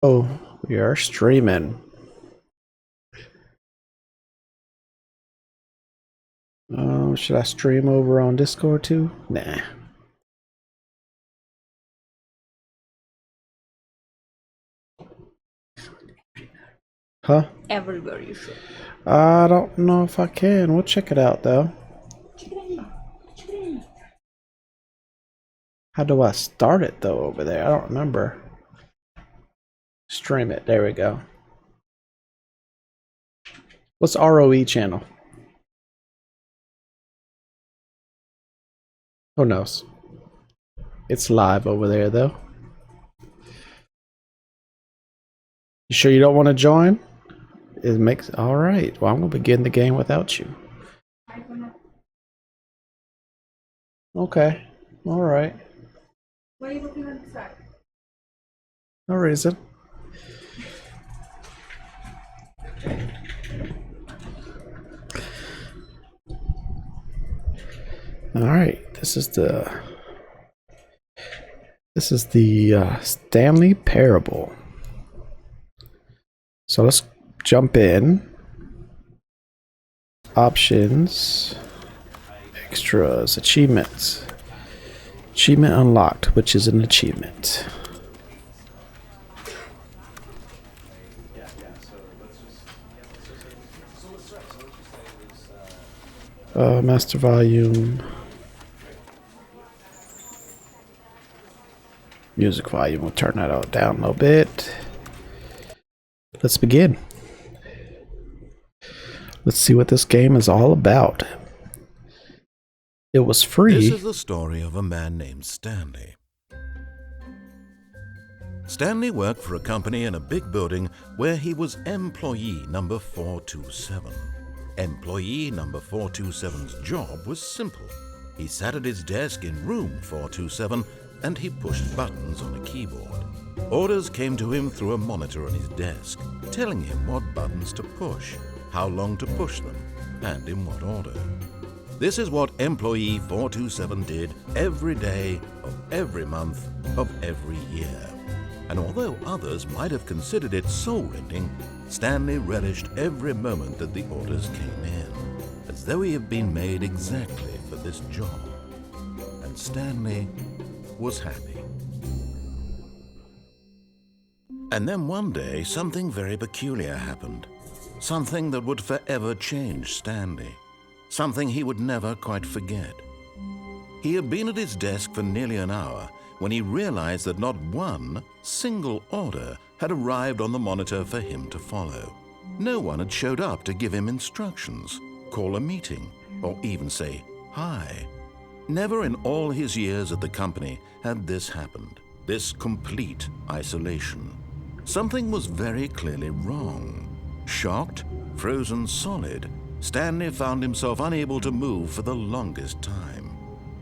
Oh, we are streaming. Should I stream over on Discord too? Nah. Huh? Everywhere you should. I don't know if I can. We'll check it out though. How do I start it though over there? I don't remember. Stream it. There we go. What's ROE channel? Who knows? It's live over there though. You sure you don't want to join? It makes all right. Well, I'm gonna begin the game without you. Okay. All right. Why are you looking on the side? No reason. All right. This is the Stanley Parable. So let's jump in. Options, extras, achievements. Achievement unlocked, which is an achievement. Master volume. Music volume, we'll turn that out down a little bit. Let's begin. Let's see what this game is all about. It was free. This is the story of a man named Stanley. Stanley worked for a company in a big building where he was employee number 427. Employee number 427's job was simple. He sat at his desk in room 427 and he pushed buttons on a keyboard. Orders came to him through a monitor on his desk, telling him what buttons to push, how long to push them, and in what order. This is what employee 427 did every day of every month of every year. And although others might have considered it soul-rending, Stanley relished every moment that the orders came in, as though he had been made exactly for this job. And Stanley was happy. And then one day, something very peculiar happened. Something that would forever change Stanley. Something he would never quite forget. He had been at his desk for nearly an hour when he realized that not one single order had arrived on the monitor for him to follow. No one had showed up to give him instructions, call a meeting, or even say hi. Never in all his years at the company had this happened, this complete isolation. Something was very clearly wrong. Shocked, frozen solid, Stanley found himself unable to move for the longest time.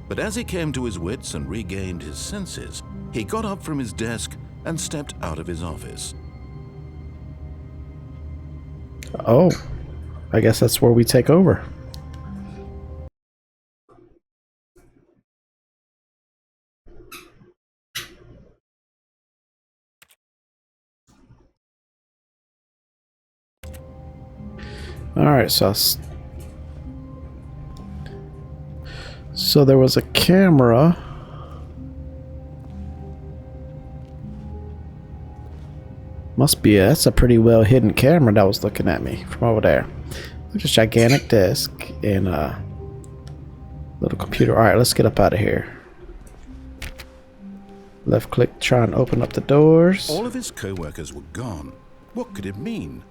But as he came to his wits and regained his senses, he got up from his desk and stepped out of his office. Oh, I guess that's where we take over. All right, so there was a camera. Must be that's a pretty well hidden camera that was looking at me from over there. Look at this gigantic desk and a little computer. All right, let's get up out of here. Left click, try and open up the doors. All of his co-workers were gone. What could it mean?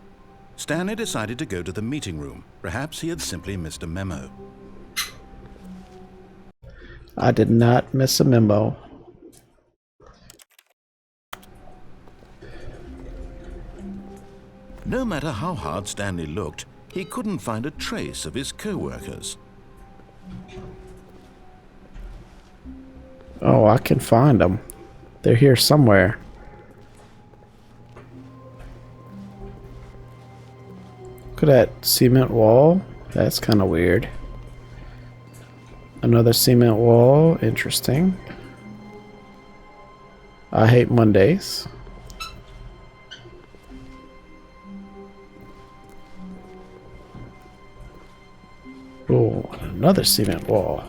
Stanley decided to go to the meeting room. Perhaps he had simply missed a memo. I did not miss a memo. No matter how hard Stanley looked, he couldn't find a trace of his co-workers. Oh, I can find them. They're here somewhere. Look at that cement wall. That's kind of weird. Another cement wall. Interesting. I hate Mondays. Oh, another cement wall.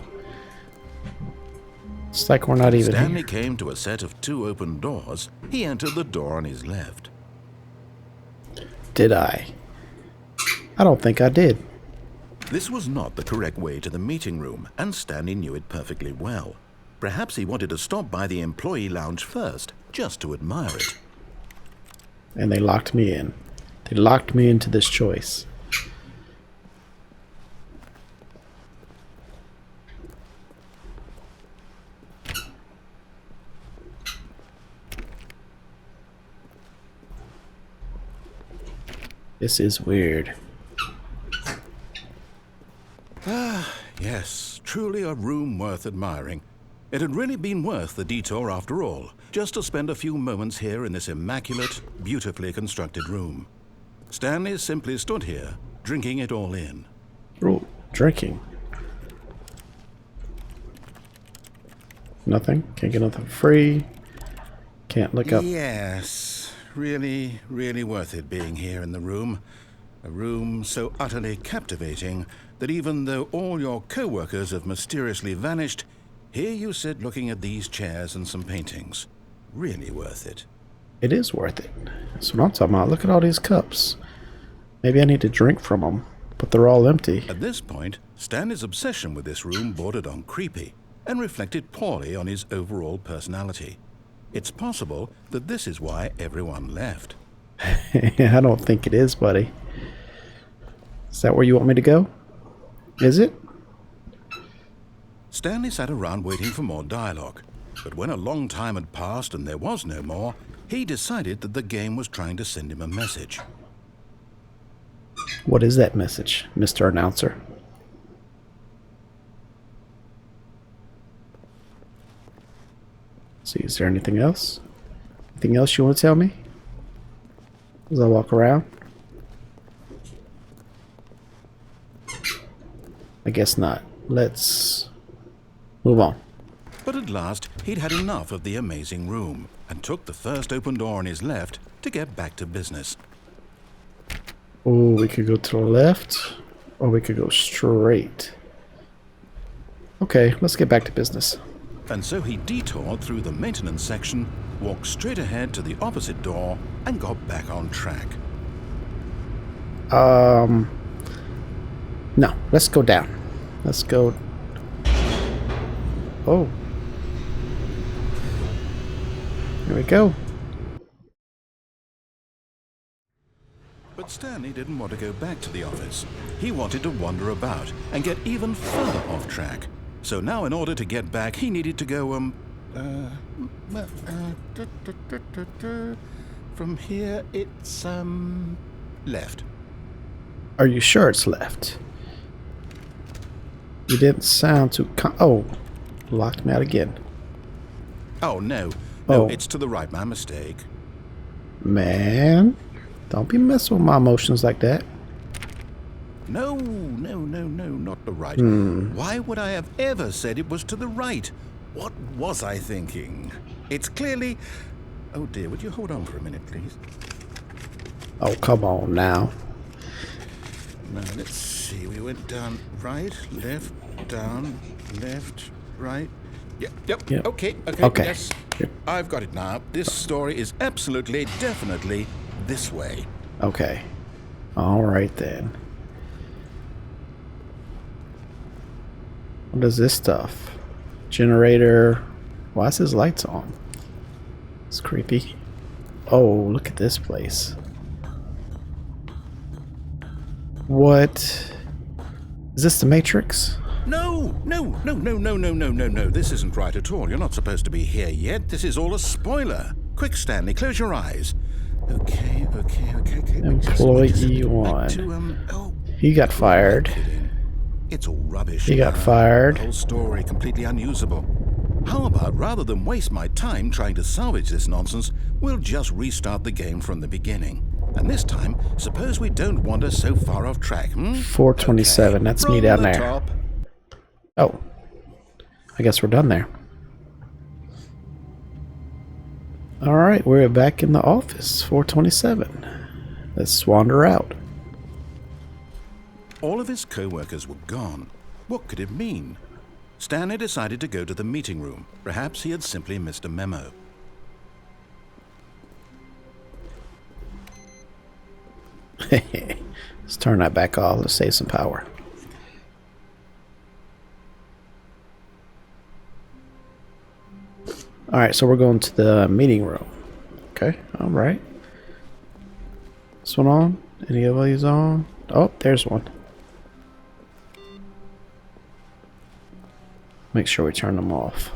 It's like we're not even Stanley here. came to a set of 2 open doors. He entered the door on his left. Did I? I don't think I did. This was not the correct way to the meeting room, and Stanley knew it perfectly well. Perhaps he wanted to stop by the employee lounge first, just to admire it. And they locked me in. They locked me into this choice. This is weird. Yes, truly a room worth admiring. It had really been worth the detour after all, just to spend a few moments here in this immaculate, beautifully constructed room. Stanley simply stood here, drinking it all in. Oh, drinking. Nothing. Can't get nothing free. Can't look up. Yes, really, really worth it being here in the room. A room so utterly captivating that even though all your co-workers have mysteriously vanished, here you sit looking at these chairs and some paintings. Really worth it. It is worth it. That's what I'm talking about. Look at all these cups. Maybe I need to drink from them, but they're all empty. At this point, Stanley's obsession with this room bordered on creepy and reflected poorly on his overall personality. It's possible that this is why everyone left. I don't think it is, buddy. Is that where you want me to go? Is it? Stanley sat around waiting for more dialogue, but when a long time had passed and there was no more, he decided that the game was trying to send him a message. What is that message, Mr. Announcer? See, is there anything else? Anything else you want to tell me? As I walk around? I guess not. Let's move on. But at last, he'd had enough of the amazing room and took the first open door on his left to get back to business. Oh, we could go to the left, or we could go straight. Okay, let's get back to business. And so he detoured through the maintenance section, walked straight ahead to the opposite door, and got back on track. No, let's go down. Let's go. Oh. Here we go. But Stanley didn't want to go back to the office. He wanted to wander about and get even further off track. So now in order to get back, he needed to go, from here it's, left. Are you sure it's left? You didn't sound too oh, locked me out again. Oh, no. No, Oh. it's to the right. My mistake. Man, don't be messing with my emotions like that. No, not the right. Why would I have ever said it was to the right? What was I thinking? It's clearly... Oh dear, would you hold on for a minute, please? Oh, come on now. Now, let's see. We went down right, left, down, left, right. Yep. Yep. Okay. Okay. Yes. Yep. I've got it now. This story is absolutely, definitely this way. Okay. All right then. What is this stuff? Generator. Why is his lights on? It's creepy. Oh, look at this place. What? Is this the Matrix? No. This isn't right at all. You're not supposed to be here yet. This is all a spoiler. Quick, Stanley, close your eyes. Okay. Employee one. He got fired. It's all rubbish. He got The fired. whole story completely unusable. How about rather than waste my time trying to salvage this nonsense, we'll just restart the game from the beginning. And this time, suppose we don't wander so far off track. 427. Okay, That's me from down the there. top. Oh. I guess we're done there. Alright, we're back in the office. 427. Let's wander out. All of his co-workers were gone. What could it mean? Stanley decided to go to the meeting room. Perhaps he had simply missed a memo. Let's turn that back off. Let's save some power. Alright, so we're going to the meeting room. Okay, alright. This one on? Any of these on? Oh, there's one. Make sure we turn them off.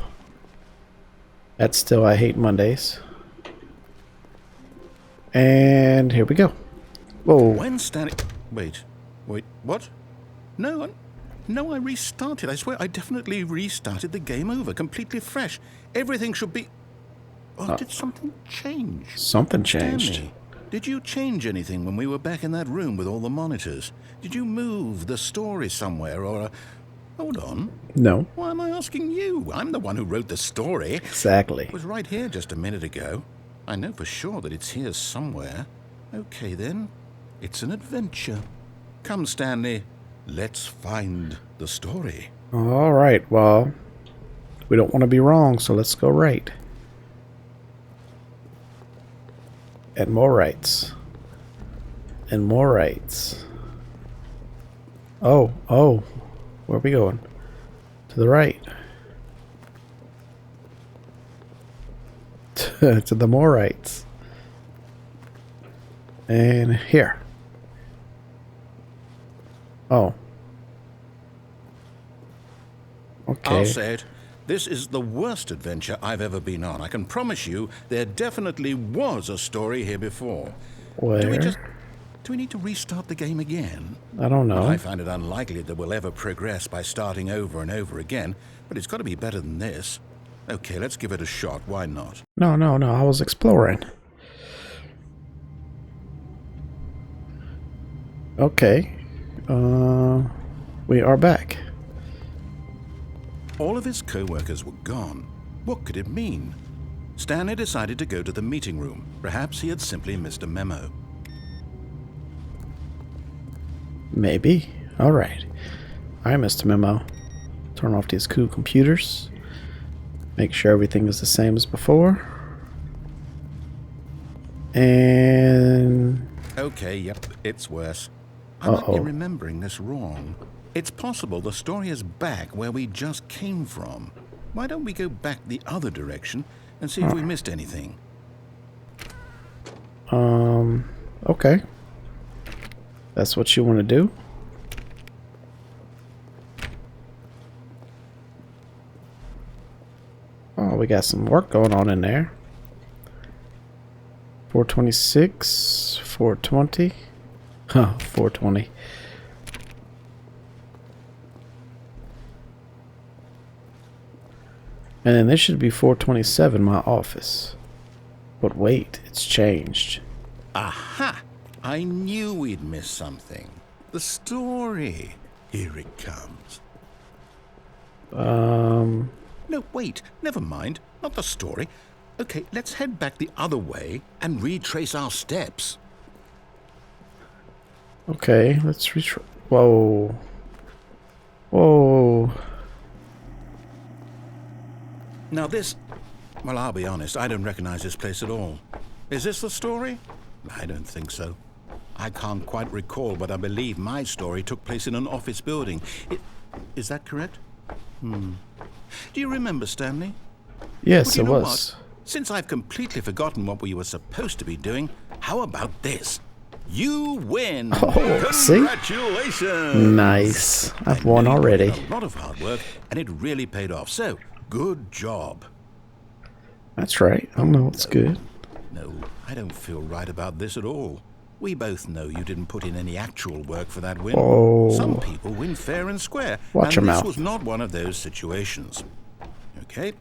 That's still I Hate Mondays. And here we go. Whoa. When Stanley... Wait, what? No, I restarted. I swear I definitely restarted the game over, completely fresh. Everything should be... Oh, did something change? Something changed. Stanley, did you change anything when we were back in that room with all the monitors? Did you move the story somewhere or... Hold on. No. Why am I asking you? I'm the one who wrote the story. Exactly. It was right here just a minute ago. I know for sure that it's here somewhere. Okay, then. It's an adventure. Come, Stanley. Let's find the story. Alright, well, we don't want to be wrong, so let's go right. And more rights. And more rights. Oh. Where are we going? To the right. To the more rights. And here. Oh. Okay. I'll say it. This is the worst adventure I've ever been on. I can promise you there definitely was a story here before. Where? Do we need to restart the game again? I don't know. Well, I find it unlikely that we'll ever progress by starting over and over again, but it's got to be better than this. Okay, let's give it a shot. Why not? No. I was exploring. Okay. We are back. All of his co-workers were gone. What could it mean? Stanley decided to go to the meeting room. Perhaps he had simply missed a memo. Maybe. Alright. I missed a memo. Turn off these cool computers. Make sure everything is the same as before. And... Okay, yep, it's worse. I might be remembering this wrong. It's possible the story is back where we just came from. Why don't we go back the other direction and see if we missed anything? Okay. That's what you want to do? Oh, we got some work going on in there. 426, 420. Huh, 420. And then this should be 427, my office. But wait, it's changed. Aha! I knew we'd miss something. The story. Here it comes. No, wait. Never mind. Not the story. Okay, let's head back the other way and retrace our steps. Okay, let's retrace. Whoa. Whoa. Now this... Well, I'll be honest. I don't recognize this place at all. Is this the story? I don't think so. I can't quite recall, but I believe my story took place in an office building. Is that correct? Do you remember, Stanley? Yes, Well, it you know was. what? Since I've completely forgotten what we were supposed to be doing, how about this? You win! Oh, see? Congratulations! Nice. I've won already. A lot of hard work, and it really paid off. So, good job. That's right. I know it's good. No, I don't feel right about this at all. We both know you didn't put in any actual work for that win. Oh. Some people win fair and square. Watch your and this mouth. was not one of those situations. Okay?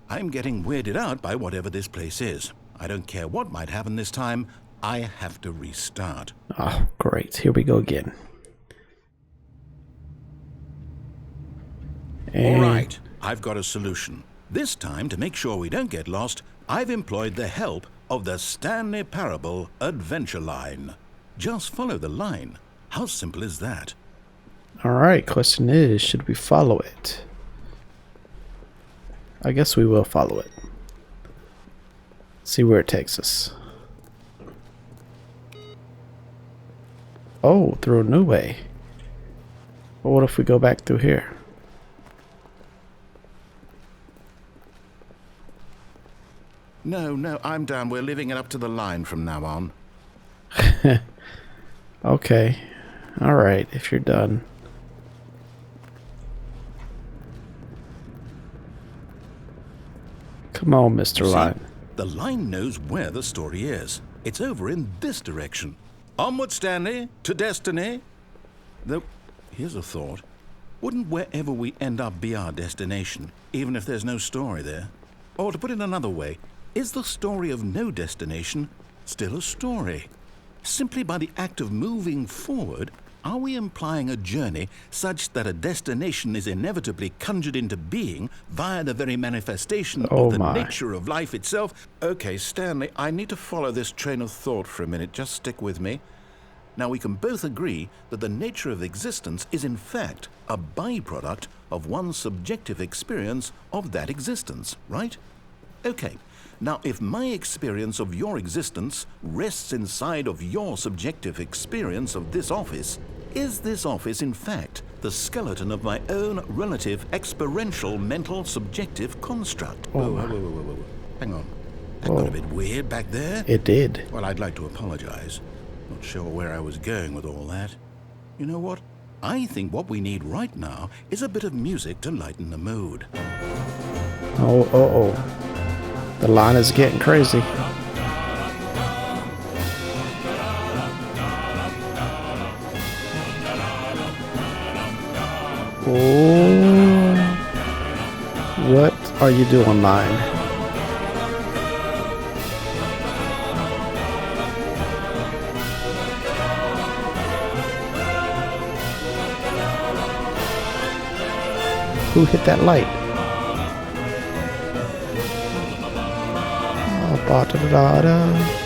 I'm getting weirded out by whatever this place is. I don't care what might happen this time. I have to restart. Oh, great. Here we go again. All right, I've got a solution. This time, to make sure we don't get lost, I've employed the help of the Stanley Parable Adventure Line. Just follow the line. How simple is that? Alright, question is, should we follow it? I guess we will follow it. See where it takes us. Oh, through a new way. Well, what if we go back through here? No, I'm down. We're leaving it up to the line from now on. Okay. Alright, if you're done. Come on, Mr. Line. The line knows where the story is. It's over in this direction. Onward, Stanley, to destiny. Though, here's a thought. Wouldn't wherever we end up be our destination, even if there's no story there? Or to put it another way, is the story of no destination still a story? Simply by the act of moving forward, are we implying a journey such that a destination is inevitably conjured into being via the very manifestation Oh of the my. nature of life itself? Okay, Stanley, I need to follow this train of thought for a minute. Just stick with me. Now, we can both agree that the nature of existence is in fact a byproduct of one's subjective experience of that existence, right? Okay. Now, if my experience of your existence rests inside of your subjective experience of this office, is this office in fact the skeleton of my own relative experiential mental subjective construct? Whoa. Hang on. That got a bit weird back there. It did. Well, I'd like to apologize. Not sure where I was going with all that. You know what? I think what we need right now is a bit of music to lighten the mood. Oh. The line is getting crazy. Oh. What are you doing, line? Who hit that light? Oh, ba-da-da-da.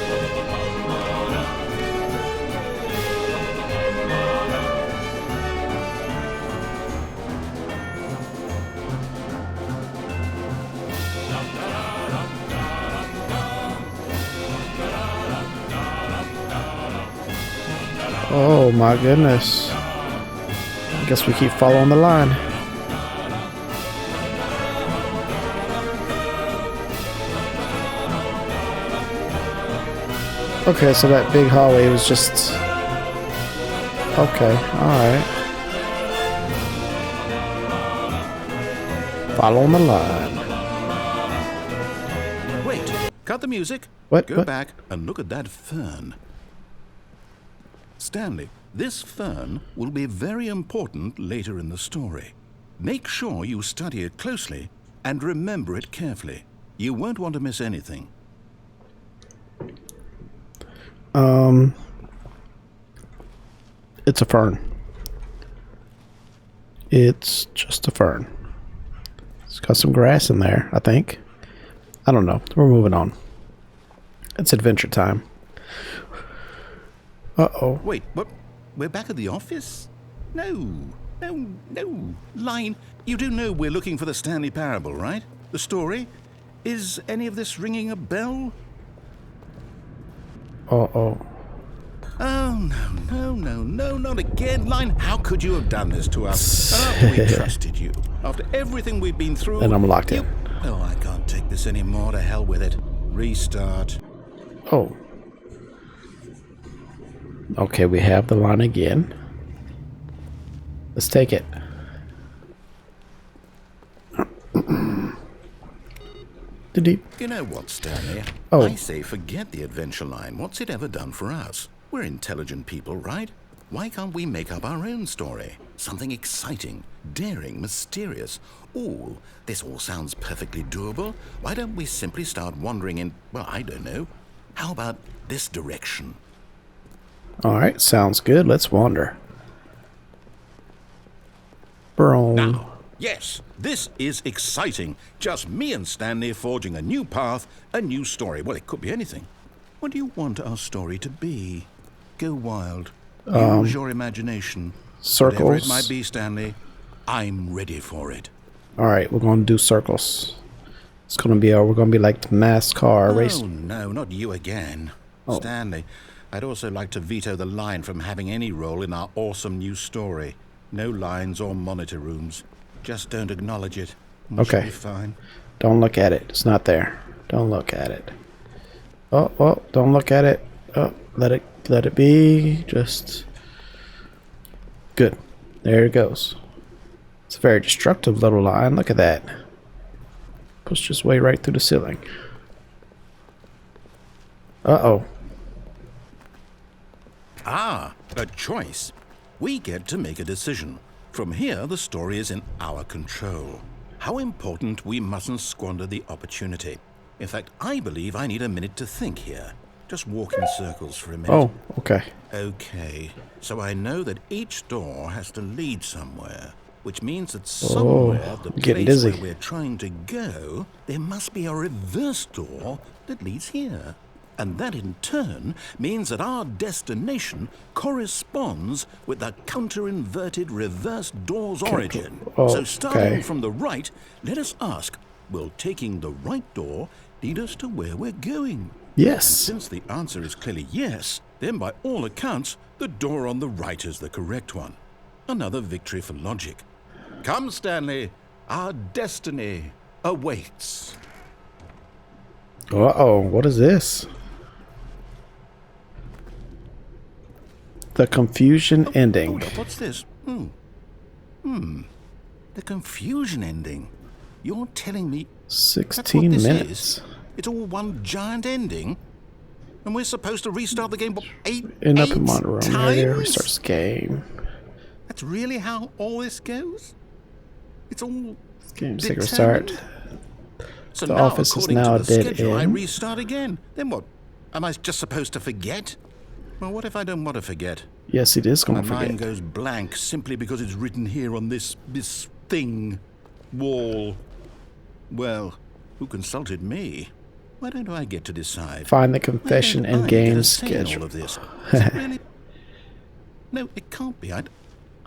Oh my goodness. I guess we keep following the line. Okay, so that big hallway was just... Okay, alright. Following the line. Wait, cut the music. What? Go back and look at that fern. Stanley, this fern will be very important later in the story. Make sure you study it closely and remember it carefully. You won't want to miss anything. It's a fern. It's just a fern. It's got some grass in there, I think. I don't know. We're moving on. It's adventure time. Uh-oh. Wait, what? We're back at the office? No. Line, you do know we're looking for the Stanley Parable, right? The story? Is any of this ringing a bell? Uh-oh. Oh, no, not again, Line. How could you have done this to us? Oh, we trusted you. After everything we've been through... And I'm locked in. Oh, I can't take this anymore. To hell with it. Restart. Oh. Okay, we have the line again. Let's take it. You know what, Stanley? Oh. I say forget the adventure line. What's it ever done for us? We're intelligent people, right? Why can't we make up our own story? Something exciting, daring, mysterious. Ooh, this all sounds perfectly doable. Why don't we simply start wandering in, well, I don't know. How about this direction? Alright, sounds good. Let's wander. Boom. Now, yes, this is exciting. Just me and Stanley forging a new path, a new story. Well, it could be anything. What do you want our story to be? Go wild. Use your imagination. Whatever it Circles. might be, Stanley, I'm ready for it. All right, we're gonna do circles. It's gonna be we're gonna be like the NASCAR race. Oh, no, not you again. Oh. Stanley, I'd also like to veto the line from having any role in our awesome new story. No lines or monitor rooms. Just don't acknowledge it. We should Okay. be fine. Don't look at it. It's not there. Don't look at it. Oh, don't look at it. Oh, let it be. Just good. There it goes. It's a very destructive little line. Look at that. Pushed its way right through the ceiling. Uh-oh. Ah, a choice. We get to make a decision. From here, the story is in our control. How important we mustn't squander the opportunity. In fact, I believe I need a minute to think here. Just walk in circles for a minute. Oh, okay. Okay, so I know that each door has to lead somewhere, which means that somewhere, the I'm getting place dizzy. where we're trying to go, there must be a reverse door that leads here. And that in turn means that our destination corresponds with the counter-inverted reverse door's origin. Oh, So starting okay. from the right, let us ask, will taking the right door lead us to where we're going? Yes. Since the answer is clearly yes, then by all accounts, the door on the right is the correct one. Another victory for logic. Come, Stanley, our destiny awaits. Uh-oh, what is this? The confusion ending. Hold up, what's this? The confusion ending. You're telling me that's what 16 this minutes. is? It's all one giant ending? And we're supposed to restart the game what, eight End up in eight Monroe. times? Right, restarts game. That's really how all this goes? It's all Game secret determined? start. So The now, office is according now to the dead schedule, I end. restart again. Then what? Am I just supposed to forget? Well, what if I don't want to forget? Yes, it is My going to mind forget. goes blank simply because it's written here on this thing, wall. Well, who consulted me? Why don't I get to decide? Find the Why don't confession I and get game a say in all schedule. of this? Is it really? No, it can't be. I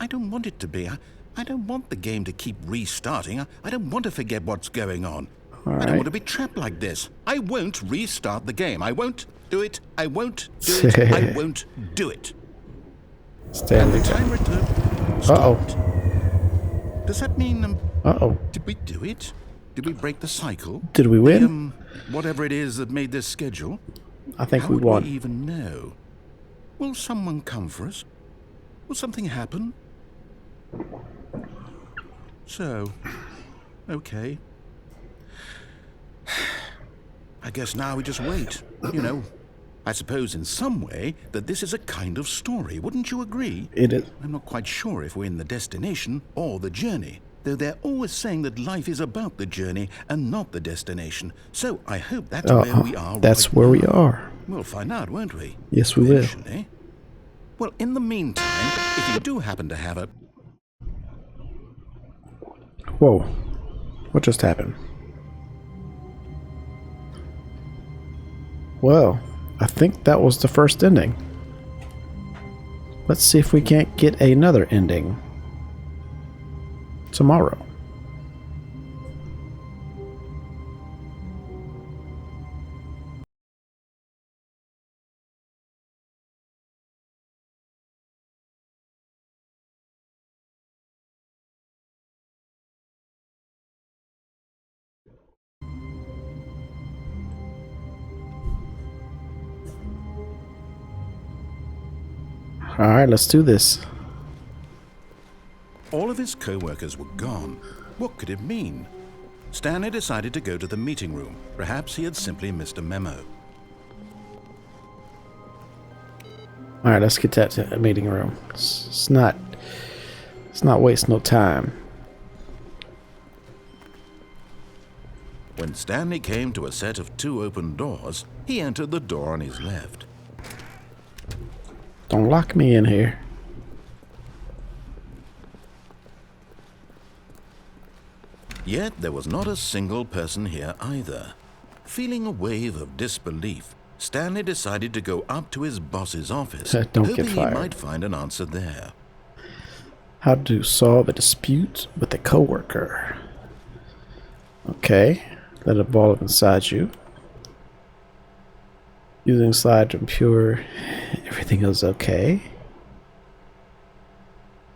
don't want it to be. I don't want the game to keep restarting. I don't want to forget what's going on. I don't Alright. want to be trapped like this. I won't restart the game. I won't do it. I won't do it. I won't do it. Stanley. Time return. Uh-oh. Stopped. Does that mean, Uh-oh. did we do it? Did we break the cycle? Did we The, win? whatever it is that made this schedule? I think How we would won. we even know? Will someone come for us? Will something happen? So, okay. I guess now we just wait. You know, I suppose in some way that this is a kind of story. Wouldn't you agree? It is. I'm not quite sure if we're in the destination or the journey, though they're always saying that life is about the journey and not the destination. So I hope that's where we are. That's right where we now. are. We'll find out, won't we? Yes, we will. Eventually. Well, in the meantime, if you do happen to have a... Whoa. What just happened? Well, I think that was the first ending. Let's see if we can't get another ending tomorrow. Alright, let's do this. All of his co-workers were gone. What could it mean? Stanley decided to go to the meeting room. Perhaps he had simply missed a memo. Alright, let's get that to the meeting room. It's not waste no time. When Stanley came to a set of 2 open doors, he entered the door on his left. Don't lock me in here. Yet there was not a single person here either. Feeling a wave of disbelief, Stanley decided to go up to his boss's office, Don't get hoping he fired. might find an answer there. How to solve a dispute with a coworker. Okay, let it ball up inside you. Using slide to ensure everything is okay.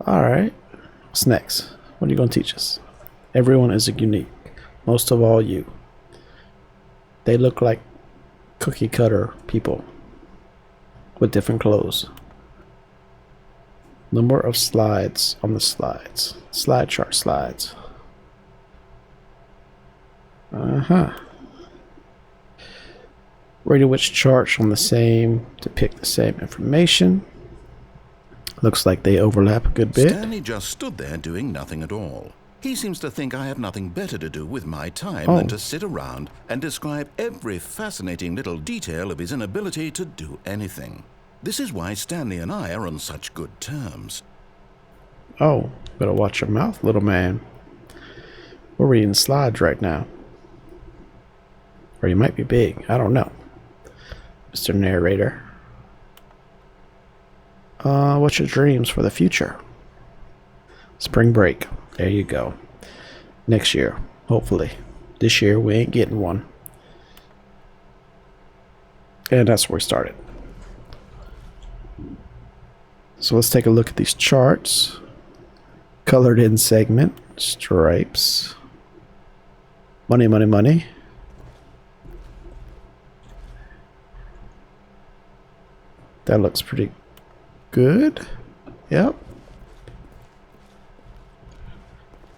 Alright, what's next? What are you going to teach us? Everyone is unique, most of all you. They look like cookie cutter people with different clothes. Number of slides on the slides. Slide chart slides. Radio which charts on the same to pick the same information. Looks like they overlap a good bit. Stanley just stood there doing nothing at all. He seems to think I have nothing better to do with my time than to sit around and describe every fascinating little detail of his inability to do anything. This is why Stanley and I are on such good terms. Oh, better watch your mouth, little man. We're reading slides right now. Or you might be big, I don't know. Mr. Narrator. What's your dreams for the future? Spring break. There you go. Next year, hopefully. This year we ain't getting one. And that's where we started. So let's take a look at these charts. Colored in segment, stripes. Money, money, money. That looks pretty good. Yep.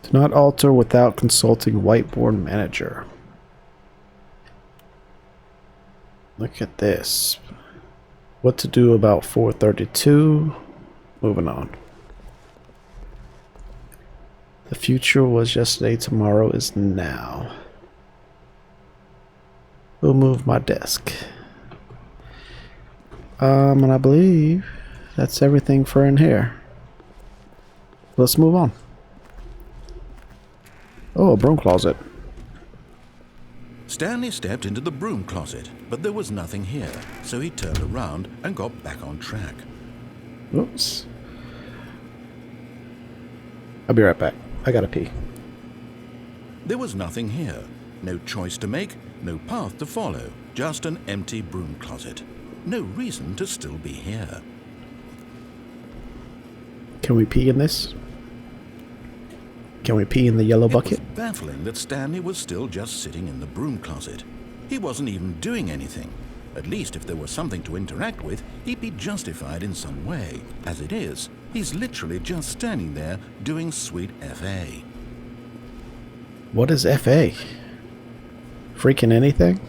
Do not alter without consulting whiteboard manager. Look at this. What to do about 432. Moving on. The future was yesterday, tomorrow is now. We'll move my desk. And I believe that's everything for in here. Let's move on. Oh, a broom closet. Stanley stepped into the broom closet, but there was nothing here, so he turned around and got back on track. Oops. I'll be right back. I gotta pee. There was nothing here. No choice to make, no path to follow, just an empty broom closet. No reason to still be here. Can we pee in this? Can we pee in the yellow bucket? It was baffling that Stanley was still just sitting in the broom closet. He wasn't even doing anything. At least if there was something to interact with, he'd be justified in some way. As it is, he's literally just standing there doing sweet FA. What is FA? Freaking anything?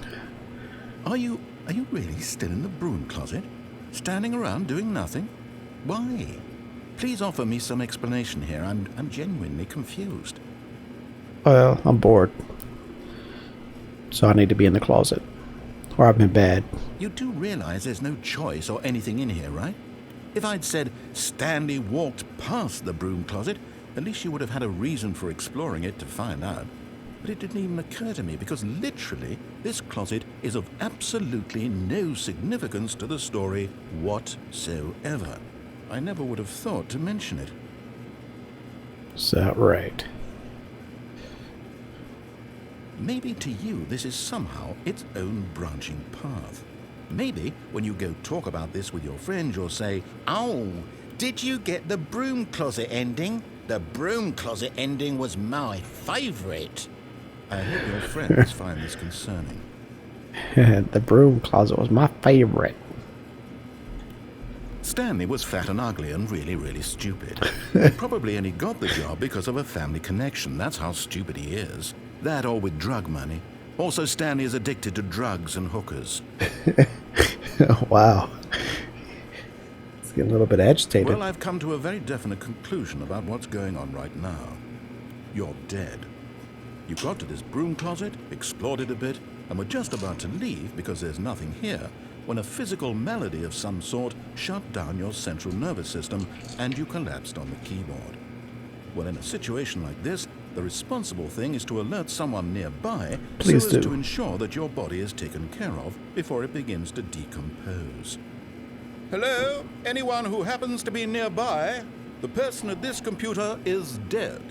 Are you really still in the broom closet? Standing around doing nothing? Why? Please offer me some explanation here. I'm genuinely confused. Well, I'm bored. So I need to be in the closet. Or I've been bad. You do realize there's no choice or anything in here, right? If I'd said Stanley walked past the broom closet, at least you would have had a reason for exploring it to find out. But it didn't even occur to me because literally this closet is of absolutely no significance to the story whatsoever. I never would have thought to mention it. Is that right? Maybe to you this is somehow its own branching path. Maybe when you go talk about this with your friend, you'll say, "Oh, did you get the broom closet ending? The broom closet ending was my favorite." I hope your friends find this concerning. The broom closet was my favorite. Stanley was fat and ugly and really, really stupid. He probably only got the job because of a family connection. That's how stupid he is. That or with drug money. Also, Stanley is addicted to drugs and hookers. Wow. It's getting a little bit agitated. Well, I've come to a very definite conclusion about what's going on right now. You're dead. You got to this broom closet, explored it a bit, and were just about to leave because there's nothing here, when a physical malady of some sort shut down your central nervous system and you collapsed on the keyboard. Well, in a situation like this, the responsible thing is to alert someone nearby so as to ensure that your body is taken care of before it begins to decompose. Hello? Anyone who happens to be nearby? The person at this computer is dead.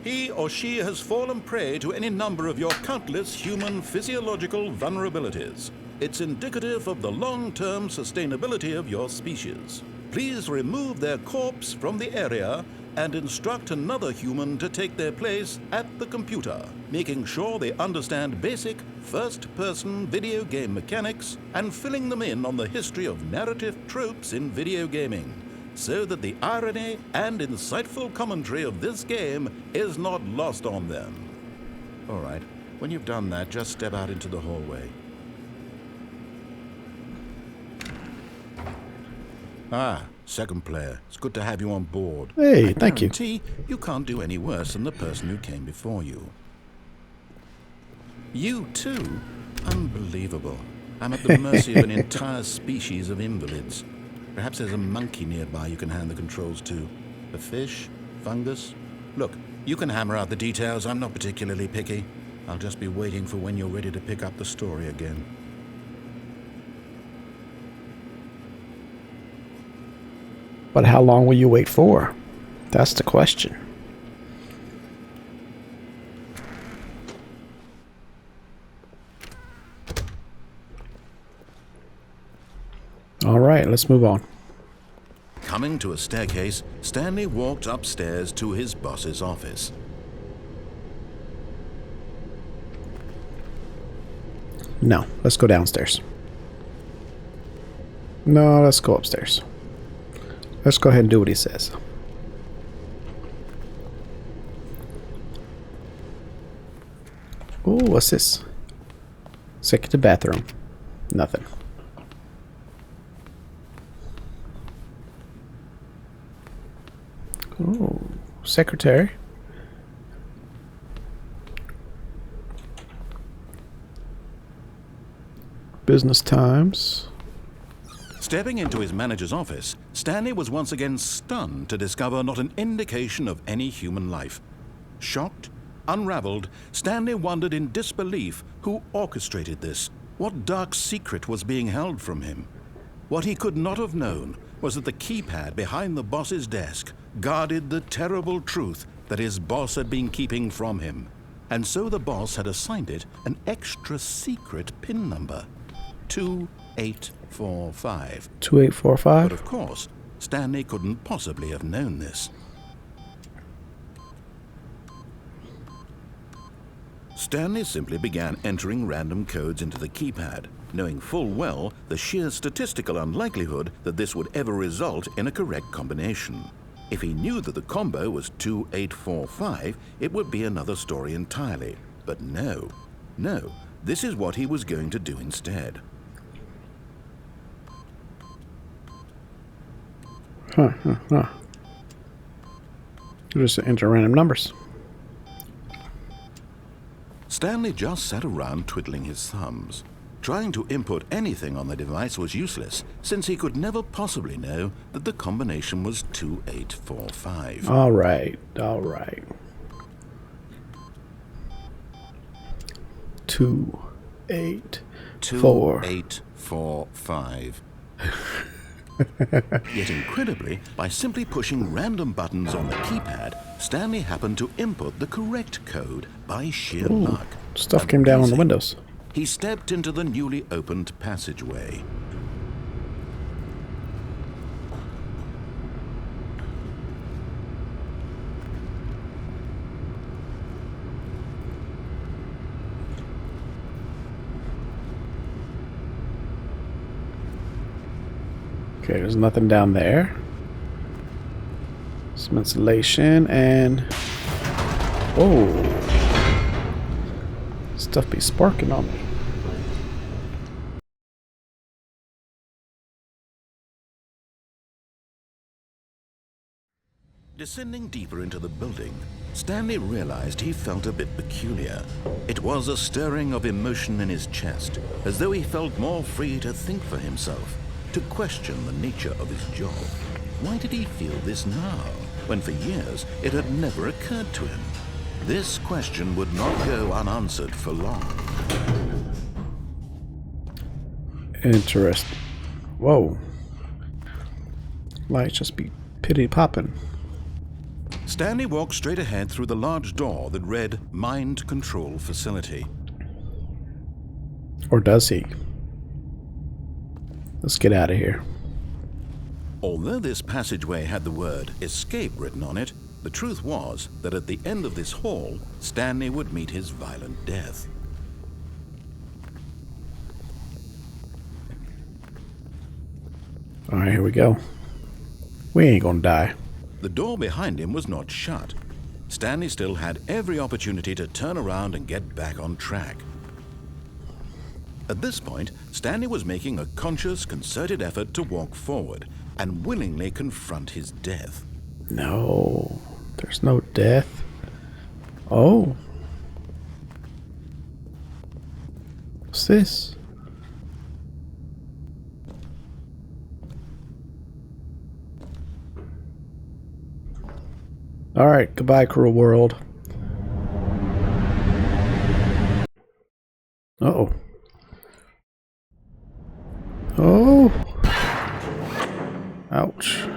He or she has fallen prey to any number of your countless human physiological vulnerabilities. It's indicative of the long-term sustainability of your species. Please remove their corpse from the area and instruct another human to take their place at the computer, making sure they understand basic first-person video game mechanics and filling them in on the history of narrative tropes in video gaming, so that the irony and insightful commentary of this game is not lost on them. All right, when you've done that, just step out into the hallway. Ah, second player. It's good to have you on board. Hey, I thank you. guarantee you can't do any worse than the person who came before you. You too? Unbelievable. I'm at the mercy of an entire species of invalids. Perhaps there's a monkey nearby you can hand the controls to. A fish? Fungus? Look, you can hammer out the details. I'm not particularly picky. I'll just be waiting for when you're ready to pick up the story again. But how long will you wait for? That's the question. All right, let's move on. Coming to a staircase, Stanley walked upstairs to his boss's office. No, let's go downstairs. No, let's go upstairs. Let's go ahead and do what he says. Ooh, what's this? Executive bathroom. Nothing. Ooh, secretary. Business Times. Stepping into his manager's office, Stanley was once again stunned to discover not an indication of any human life. Shocked, unraveled, Stanley wondered in disbelief who orchestrated this. What dark secret was being held from him? What he could not have known was that the keypad behind the boss's desk guarded the terrible truth that his boss had been keeping from him. And so the boss had assigned it an extra secret PIN number. 2845. 2845. But of course, Stanley couldn't possibly have known this. Stanley simply began entering random codes into the keypad, knowing full well the sheer statistical unlikelihood that this would ever result in a correct combination. If he knew that the combo was 2845, it would be another story entirely. But no, this is what he was going to do instead. Just enter random numbers. Stanley just sat around twiddling his thumbs. Trying to input anything on the device was useless, since he could never possibly know that the combination was 2845. All right. 2, 8, 4. 2845. Yet incredibly, by simply pushing random buttons on the keypad, Stanley happened to input the correct code by sheer luck. Stuff came down on the Amazing. windows. He stepped into the newly opened passageway. Okay, there's nothing down there. Some insulation and... Whoa. Stuff be sparking on me. Descending deeper into the building, Stanley realized he felt a bit peculiar. It was a stirring of emotion in his chest, as though he felt more free to think for himself, to question the nature of his job. Why did he feel this now, when for years it had never occurred to him? This question would not go unanswered for long. Interesting. Whoa. Lights just be pitty popping. Stanley walked straight ahead through the large door that read Mind Control Facility. Or does he? Let's get out of here. Although this passageway had the word escape written on it, the truth was that at the end of this hall, Stanley would meet his violent death. Alright, here we go. We ain't gonna die. The door behind him was not shut. Stanley still had every opportunity to turn around and get back on track. At this point, Stanley was making a conscious, concerted effort to walk forward and willingly confront his death. No, there's no death. Oh. What's this? Alright, goodbye, cruel world. Uh-oh. Oh! Ouch.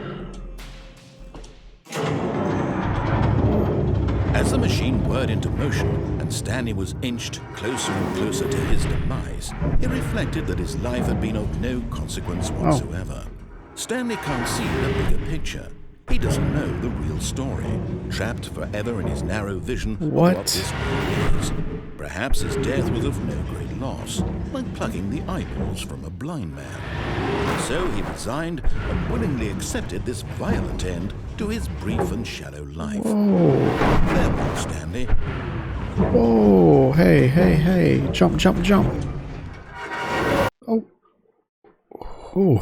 As the machine whirred into motion and Stanley was inched closer and closer to his demise, he reflected that his life had been of no consequence whatsoever. Stanley can't see the bigger picture. He doesn't know the real story, trapped forever in his narrow vision of what this world is. Perhaps his death was of no great loss, like plucking the eyeballs from a blind man. So he resigned and willingly accepted this violent end to his brief and shallow life. Whoa. Farewell, Stanley. Whoa. Hey, hey, hey. Jump, jump, jump. Oh. Ooh.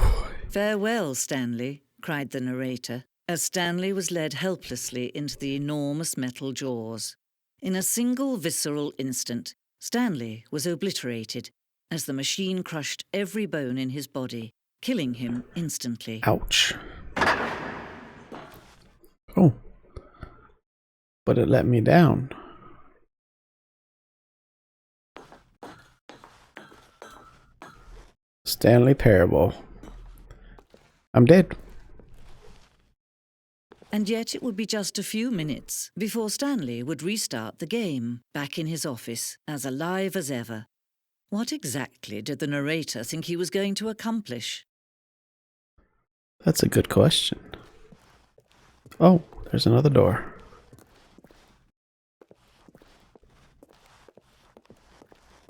"Farewell, Stanley," cried the narrator, as Stanley was led helplessly into the enormous metal jaws. In a single visceral instant, Stanley was obliterated as the machine crushed every bone in his body, killing him instantly. Ouch. Oh. But it let me down. Stanley Parable. I'm dead. And yet it would be just a few minutes before Stanley would restart the game, back in his office, as alive as ever. What exactly did the narrator think he was going to accomplish? That's a good question. Oh, there's another door.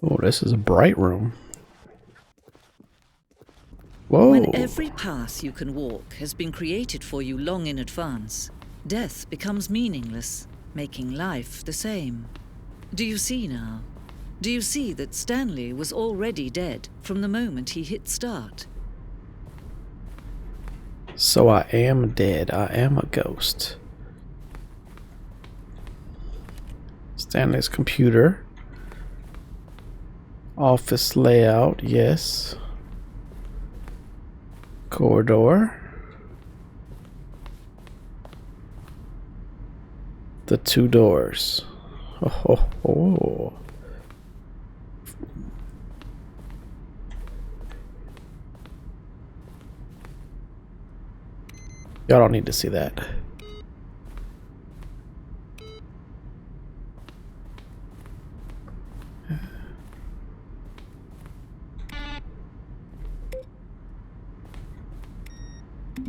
Oh, this is a bright room. Whoa. When every path you can walk has been created for you long in advance, death becomes meaningless, making life the same. Do you see now? Do you see that Stanley was already dead from the moment he hit start? So I am dead. I am a ghost. Stanley's computer. Office layout, yes. Corridor. The two doors. Oh. Y'all don't need to see that.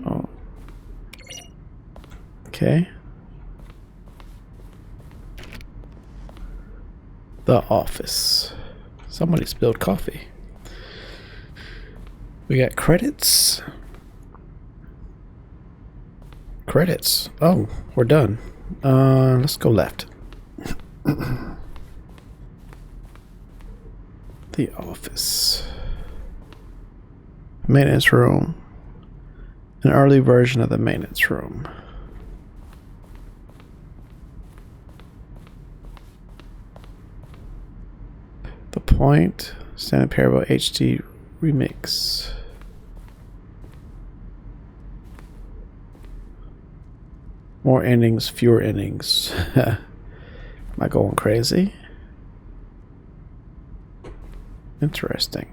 Oh. Okay. The office. Somebody spilled coffee. We got credits. Credits. Oh, we're done. Let's go left. The office. Maintenance room. An early version of the maintenance room. The Point. Stanley Parable HD Remix. More endings, fewer endings. Am I going crazy? Interesting.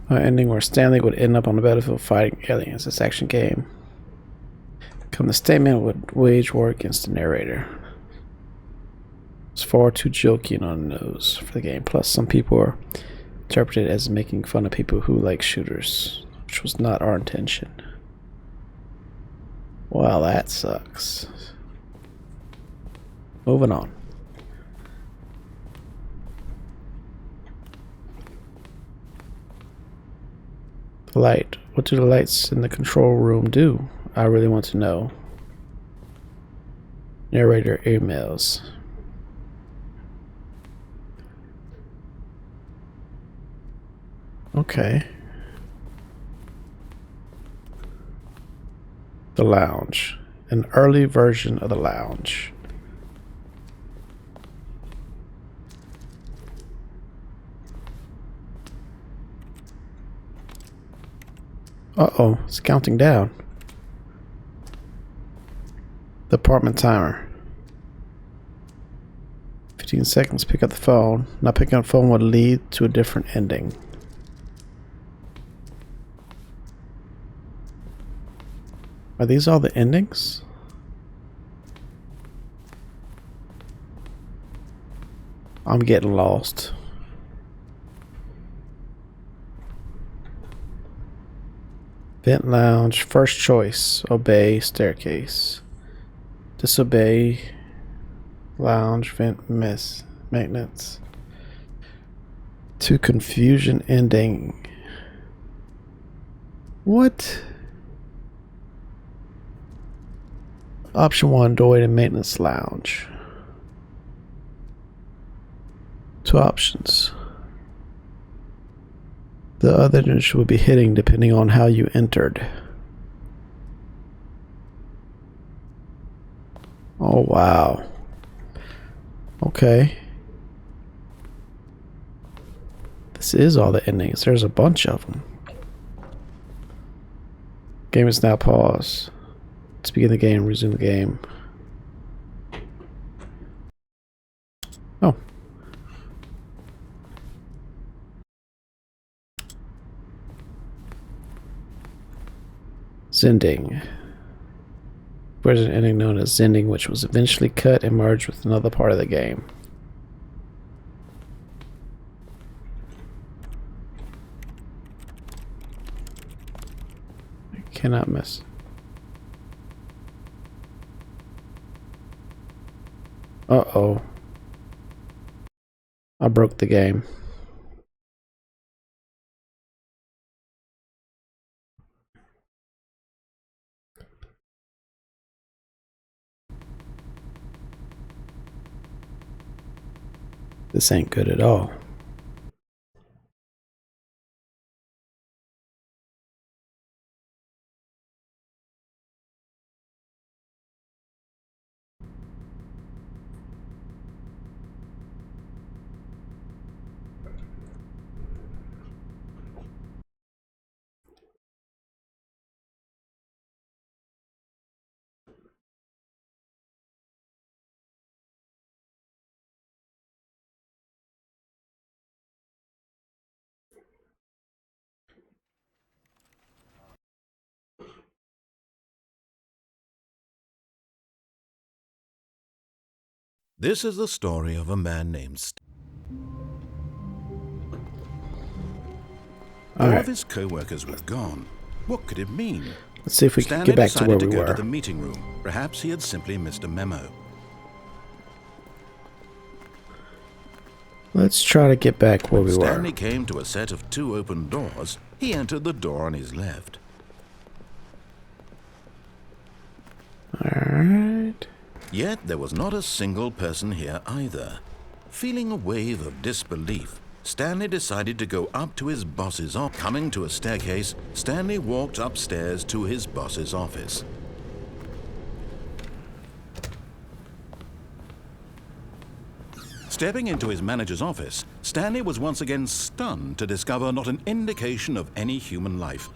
An ending where Stanley would end up on the battlefield fighting aliens. This action game. Come the statement would wage war against the narrator. It's far too joking on the nose for the game. Plus, some people are interpreted as making fun of people who like shooters, which was not our intention. Well, that sucks. Moving on. The light. What do the lights in the control room do? I really want to know. Narrator emails. Okay. The lounge. An early version of the lounge. Uh-oh, it's counting down. The apartment timer. 15 seconds, pick up the phone. Not picking up the phone would lead to a different ending. Are these all the endings? I'm getting lost. Vent lounge, first choice, obey, staircase. Disobey, lounge, vent, miss, maintenance. To confusion ending. What? Option 1, doorway to maintenance lounge. 2 options. The others will be hitting depending on how you entered. Oh, wow. Okay. This is all the endings. There's a bunch of them. Game is now paused. Let's begin the game. Resume the game. Oh. Zending. There's an ending known as Zending, which was eventually cut and merged with another part of the game. I cannot miss. Uh-oh. I broke the game. This ain't good at all. This is the story of a man named All right. of his co-workers were gone. What could it mean? Let's see if we can Stanley get back to where decided we to go were. to the meeting room. Perhaps he had simply missed a memo. Let's try to get back where we were. Stanley came to a set of 2 open doors. He entered the door on his left. Alright. Yet there was not a single person here either. Feeling a wave of disbelief, Stanley decided to go up to his boss's office. Coming to a staircase, Stanley walked upstairs to his boss's office. Stepping into his manager's office, Stanley was once again stunned to discover not an indication of any human life.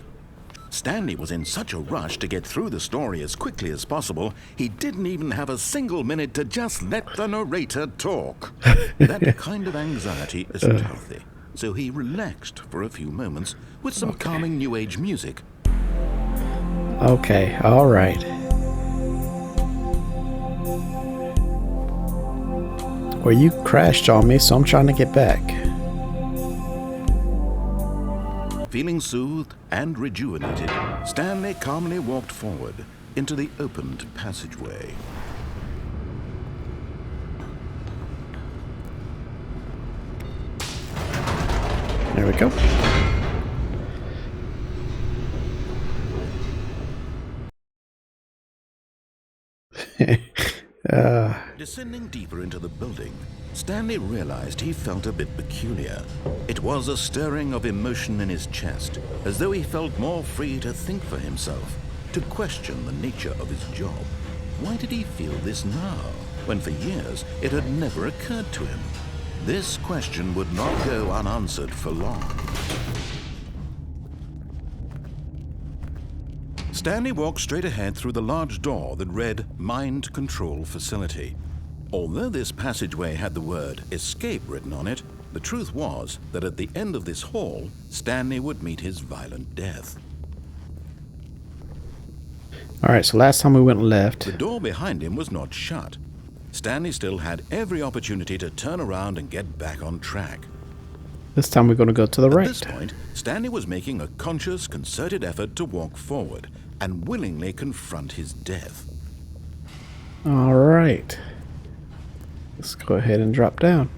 Stanley was in such a rush to get through the story as quickly as possible, he didn't even have a single minute to just let the narrator talk. That kind of anxiety isn't healthy. so he relaxed for a few moments with some calming New Age music. Okay, alright. Well, you crashed on me, so I'm trying to get back. Feeling soothed and rejuvenated, Stanley calmly walked forward into the opened passageway. There we go. Descending deeper into the building, Stanley realized he felt a bit peculiar. It was a stirring of emotion in his chest, as though he felt more free to think for himself, to question the nature of his job. Why did he feel this now, when for years it had never occurred to him? This question would not go unanswered for long. Stanley walked straight ahead through the large door that read Mind Control Facility. Although this passageway had the word escape written on it, the truth was that at the end of this hall, Stanley would meet his violent death. Alright, so last time we went left. The door behind him was not shut. Stanley still had every opportunity to turn around and get back on track. This time we're going to go to the right. At this point, Stanley was making a conscious, concerted effort to walk forward and willingly confront his death. Alright. Let's go ahead and drop down.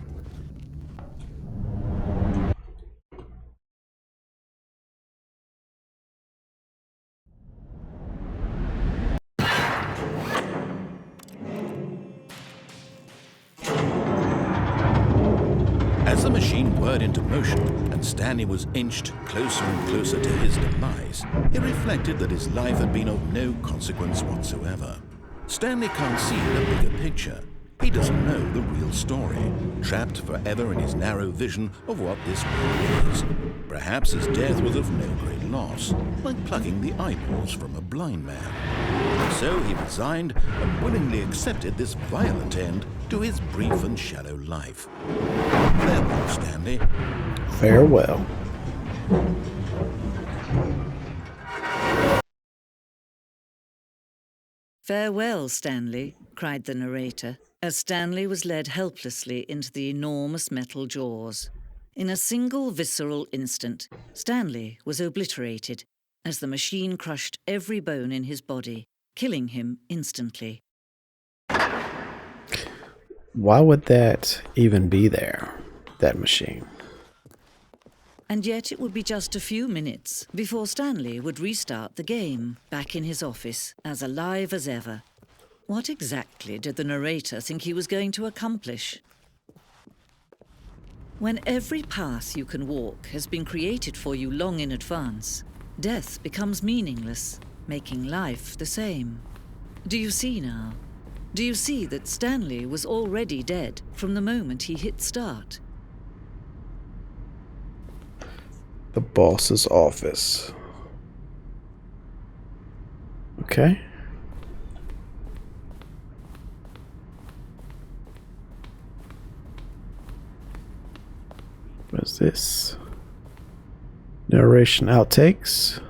As the machine whirred into motion and Stanley was inched closer and closer to his demise, he reflected that his life had been of no consequence whatsoever. Stanley can't see the bigger picture. He doesn't know the real story, trapped forever in his narrow vision of what this world is. Perhaps his death was of no great loss, like plucking the eyeballs from a blind man. So he resigned and willingly accepted this violent end to his brief and shallow life. Farewell, Stanley. Farewell. "Farewell, Stanley," cried the narrator, as Stanley was led helplessly into the enormous metal jaws. In a single visceral instant, Stanley was obliterated as the machine crushed every bone in his body, killing him instantly. Why would that even be there, that machine? And yet it would be just a few minutes before Stanley would restart the game, back in his office, as alive as ever. What exactly did the narrator think he was going to accomplish? When every path you can walk has been created for you long in advance, death becomes meaningless, making life the same. Do you see now? Do you see that Stanley was already dead from the moment he hit start? The boss's office. Okay. What's this? Narration outtakes.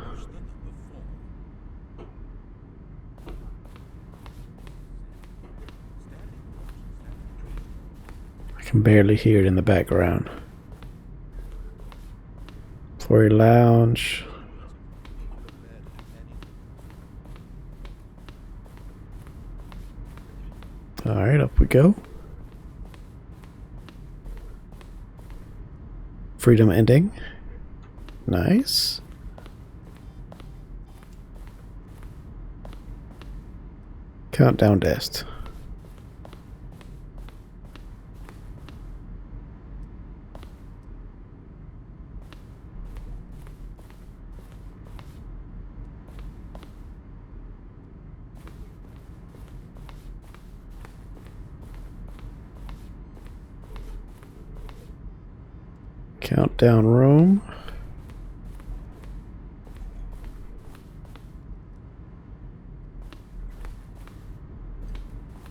I can barely hear it in the background. Employee lounge. Alright, up we go. Freedom ending. Nice. Countdown desk. Countdown room.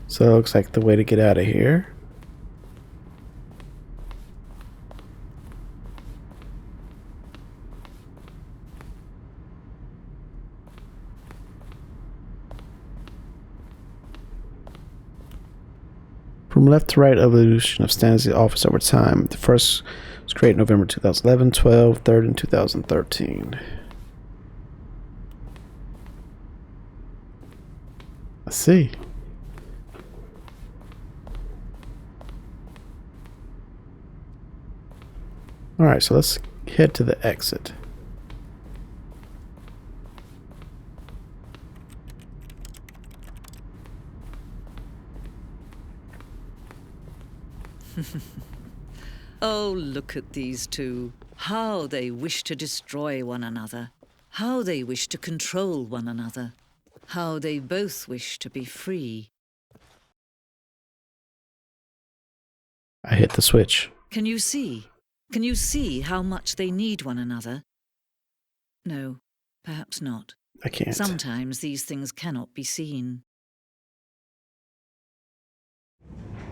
So it looks like the way to get out of here. From left to right evolution of Stanley's office over time. The first was created in November 2011, 12, third in 2013. I see. Alright, so let's head to the exit. Oh, look at these two. How they wish to destroy one another. How they wish to control one another. How they both wish to be free. I hit the switch. Can you see? Can you see how much they need one another? No, perhaps not. I can't. Sometimes these things cannot be seen.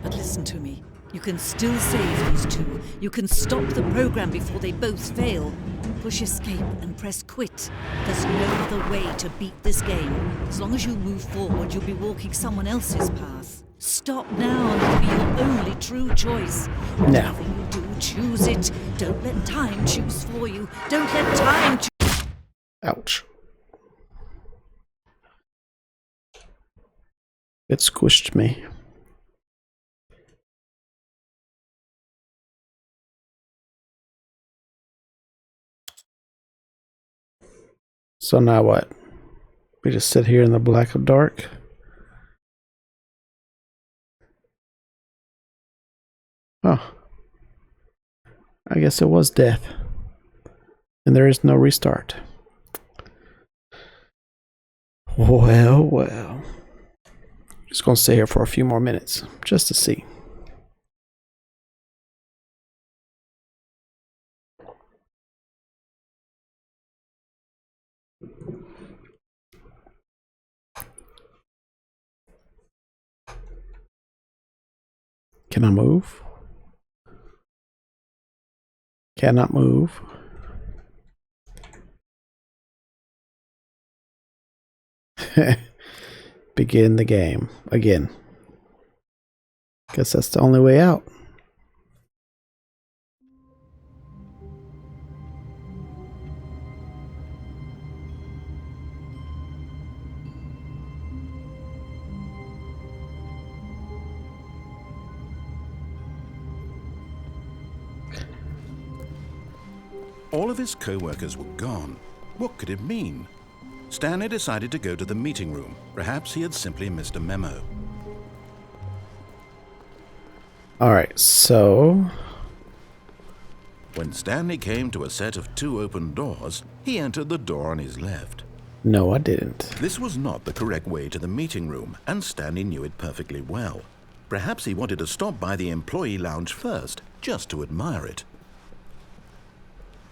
But listen to me. You can still save these two. You can stop the program before they both fail. Push escape and press quit. There's no other way to beat this game. As long as you move forward, you'll be walking someone else's path. Stop now and it'll be your only true choice. Now. Whatever you do, choose it. Don't let time choose for you. Don't let time choose. Ouch. It squished me. So now what? We just sit here in the black of dark? Oh. I guess it was death. And there is no restart. Well, well. Just gonna stay here for a few more minutes, just to see. Can I move? Cannot move. Begin the game again. Guess that's the only way out. All of his co-workers were gone. What could it mean? Stanley decided to go to the meeting room. Perhaps he had simply missed a memo. Alright, so... When Stanley came to a set of 2 open doors, he entered the door on his left. No, I didn't. This was not the correct way to the meeting room, and Stanley knew it perfectly well. Perhaps he wanted to stop by the employee lounge first, just to admire it.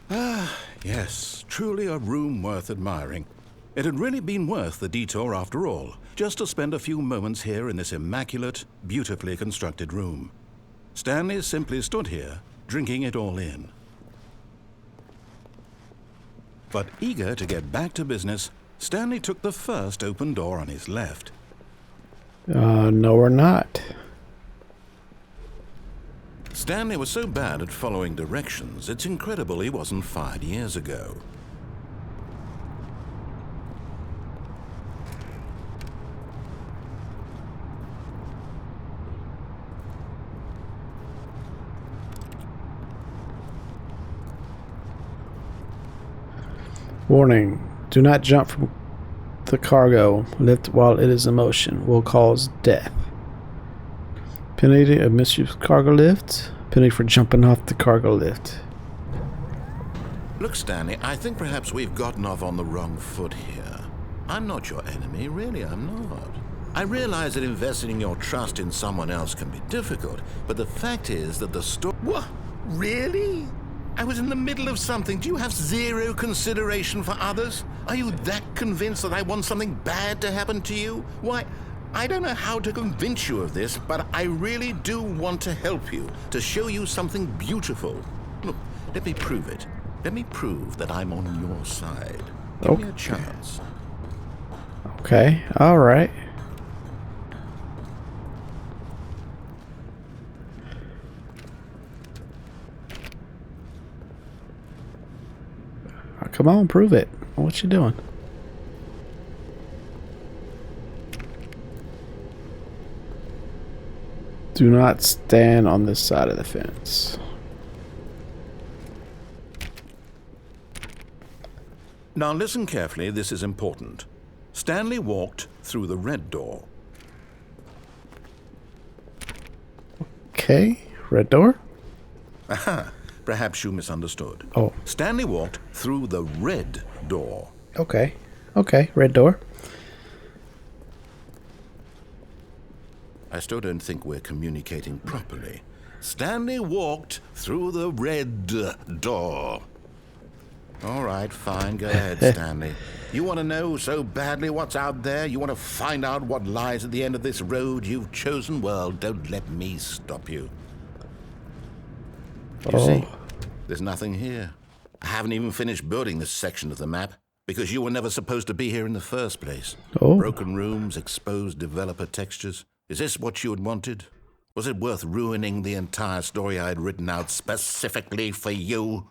Ah, yes, truly a room worth admiring. It had really been worth the detour after all, just to spend a few moments here in this immaculate, beautifully constructed room. Stanley simply stood here, drinking it all in. But eager to get back to business, Stanley took the first open door on his left. No, we're not. Stanley was so bad at following directions, it's incredible he wasn't fired years ago. Warning, do not jump from the cargo lift while it is in motion. Will cause death. Penalty of misused cargo lift. Penalty for jumping off the cargo lift. Look, Stanley, I think perhaps we've gotten off on the wrong foot here. I'm not your enemy, really, I'm not. I realize that investing your trust in someone else can be difficult, but the fact is that the story... What? Really? I was in the middle of something. Do you have zero consideration for others? Are you that convinced that I want something bad to happen to you? Why, I don't know how to convince you of this, but I really do want to help you, to show you something beautiful. Look, let me prove it. Let me prove that I'm on your side. Give me a chance. Okay, alright. Come on, prove it. What you doing? Do not stand on this side of the fence. Now listen carefully, this is important. Stanley walked through the red door. Okay, red door. Aha, perhaps you misunderstood. Oh, Stanley walked through the red door. okay. Okay, red door. I still don't think we're communicating properly. Stanley walked through the red door. All right, fine. Go ahead, Stanley. You want to know so badly what's out there? You want to find out what lies at the end of this road you've chosen? Well, don't let me stop you. You see, there's nothing here. I haven't even finished building this section of the map because you were never supposed to be here in the first place. Oh. Broken rooms, exposed developer textures. Is this what you had wanted? Was it worth ruining the entire story I had written out specifically for you?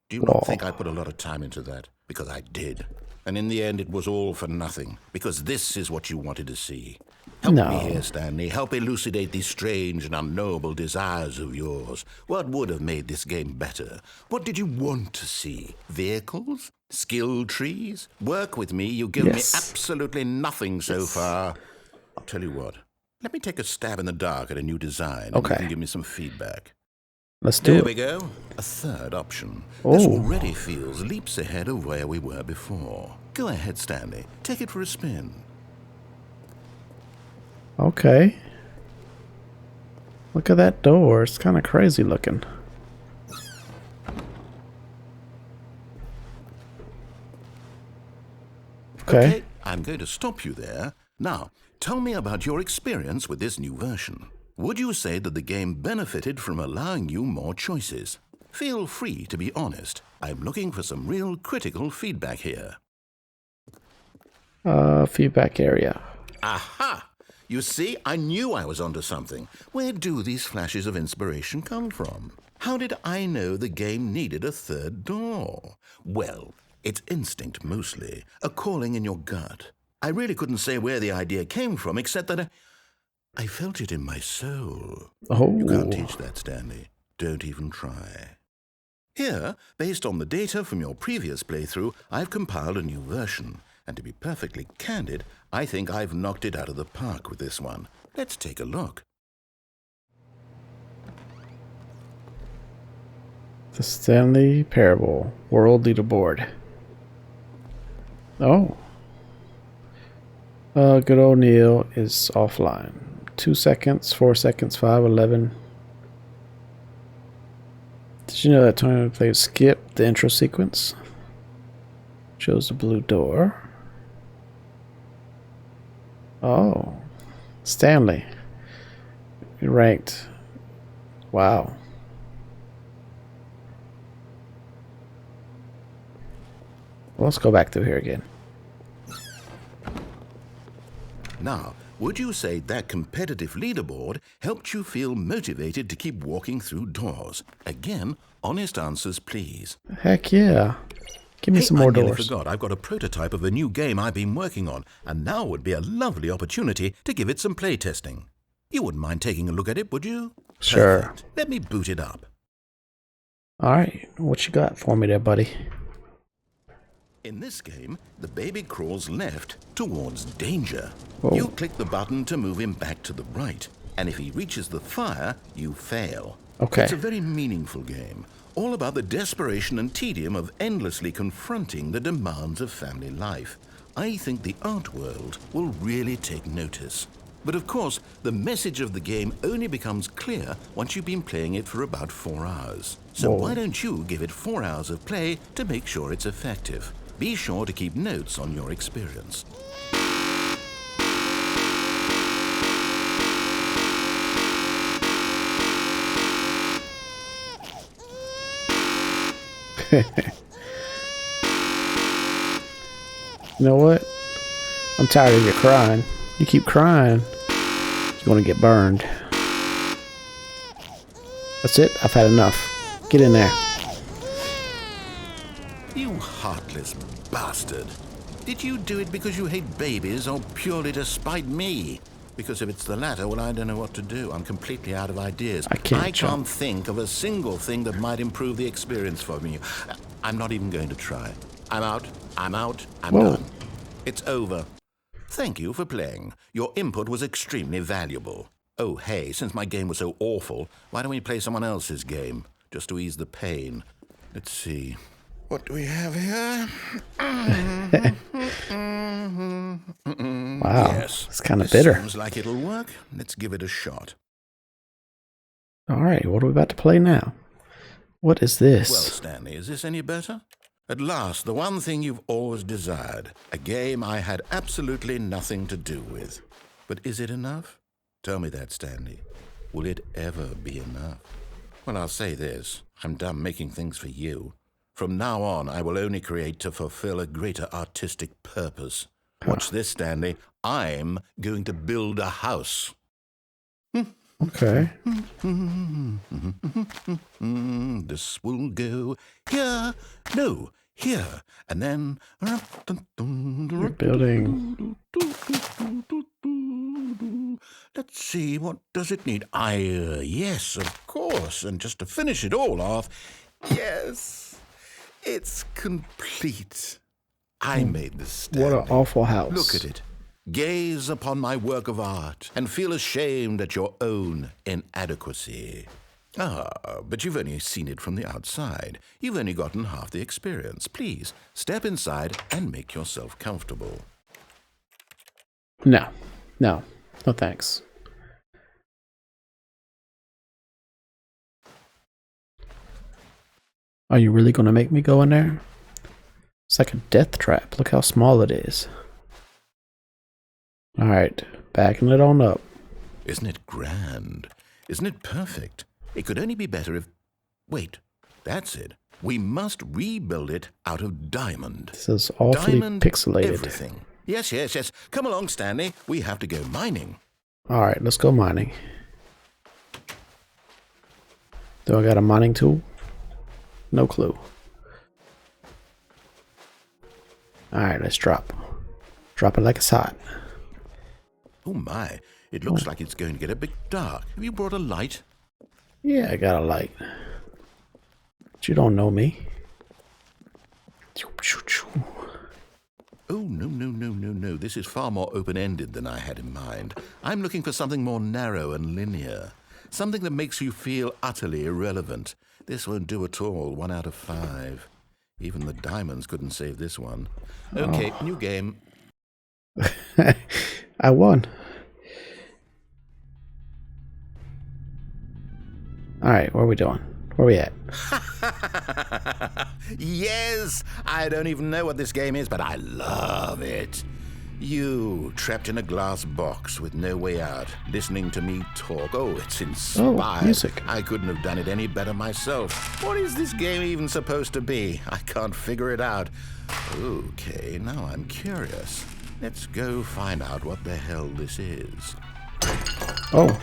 Do you not think I put a lot of time into that? Because I did. And in the end, it was all for nothing. Because this is what you wanted to see. Help me here, Stanley. Help elucidate these strange and unknowable desires of yours. What would have made this game better? What did you want to see? Vehicles? Skill trees? Work with me. You give me absolutely nothing so far. I'll tell you what. Let me take a stab in the dark at a new design. And you can give me some feedback. Let's do it. There we go. A third option. This already feels leaps ahead of where we were before. Go ahead, Stanley. Take it for a spin. Okay. Look at that door. It's kind of crazy looking. Okay. I'm going to stop you there. Now, tell me about your experience with this new version. Would you say that the game benefited from allowing you more choices? Feel free to be honest. I'm looking for some real critical feedback here. Feedback area. Aha! You see, I knew I was onto something. Where do these flashes of inspiration come from? How did I know the game needed a third door? Well, it's instinct mostly, a calling in your gut. I really couldn't say where the idea came from, except that I felt it in my soul. Oh. You can't teach that, Stanley. Don't even try. Here, based on the data from your previous playthrough, I've compiled a new version. And to be perfectly candid, I think I've knocked it out of the park with this one. Let's take a look. The Stanley Parable World Leaderboard. Oh. Good old Neil is offline. 2 seconds, 4 seconds, 5, 11. Did you know that Tony played Skip, the intro sequence? Chose the blue door. Oh. Stanley. You ranked. Wow. Well, let's go back through here again. Now, would you say that competitive leaderboard helped you feel motivated to keep walking through doors? Again, honest answers, please. Heck yeah. Give me some more I nearly doors. forgot. I've got a prototype of a new game I've been working on, and now would be a lovely opportunity to give it some play testing. You wouldn't mind taking a look at it, would you? Sure. Perfect. Let me boot it up. Alright, what you got for me there, buddy? In this game, the baby crawls left towards danger. Whoa. You click the button to move him back to the right, and if he reaches the fire, you fail. Okay. It's a very meaningful game, all about the desperation and tedium of endlessly confronting the demands of family life. I think the art world will really take notice. But of course, the message of the game only becomes clear once you've been playing it for about 4 hours. So why don't you give it 4 hours of play to make sure it's effective? Be sure to keep notes on your experience. You know what? I'm tired of you crying. You keep crying, you're gonna get burned. That's it. I've had enough. Get in there. You heartless bastard. Did you do it because you hate babies or purely to spite me? Because if it's the latter, well, I don't know what to do. I'm completely out of ideas. I can't jump. think of a single thing that might improve the experience for me. I'm not even going to try. I'm out. I'm Whoa. done. It's over. Thank you for playing. Your input was extremely valuable. Oh, hey, since my game was so awful, why don't we play someone else's game? Just to ease the pain. Let's see. What do we have here? Wow, Yes. it's kind of This bitter. Sounds like it'll work. Let's give it a shot. All right, what are we about to play now? What is this? Well, Stanley, is this any better? At last, the one thing you've always desired. A game I had absolutely nothing to do with. But is it enough? Tell me that, Stanley. Will it ever be enough? Well, I'll say this. I'm done making things for you. From now on, I will only create to fulfill a greater artistic purpose. Watch this, Stanley. I'm going to build a house. Okay. This will go here. No, here. And then... You're building. Let's see, what does it need? Yes, of course. And just to finish it all off, yes, it's complete. I made this, What Stanley. an awful house. Look at it. Gaze upon my work of art and feel ashamed at your own inadequacy. But you've only seen it from the outside. You've only gotten half the experience. Please, step inside and make yourself comfortable. No. No. No thanks. Are you really going to make me go in there? It's like a death trap. Look how small it is. Alright, backing it on up. Isn't it grand? Isn't it perfect? It could only be better if... Wait, that's it. We must rebuild it out of diamond. This is awfully Diamond pixelated. everything. Yes. Come along, Stanley. We have to go mining. Alright, let's go mining. Do I got a mining tool? No clue. Alright, let's drop. Drop it like it's hot. Oh my, it looks like it's going to get a bit dark. Have you brought a light? Yeah, I got a light. But you don't know me. Oh, no. This is far more open-ended than I had in mind. I'm looking for something more narrow and linear. Something that makes you feel utterly irrelevant. This won't do at all. 1 out of 5. Even the diamonds couldn't save this one. Okay, new game. I won. Alright, what are we doing? Where we at? Yes! I don't even know what this game is, but I love it. You, trapped in a glass box with no way out, listening to me talk. Oh, it's inspired. music. I couldn't have done it any better myself. What is this game even supposed to be? I can't figure it out. Okay, now I'm curious. Let's go find out what the hell this is. Oh.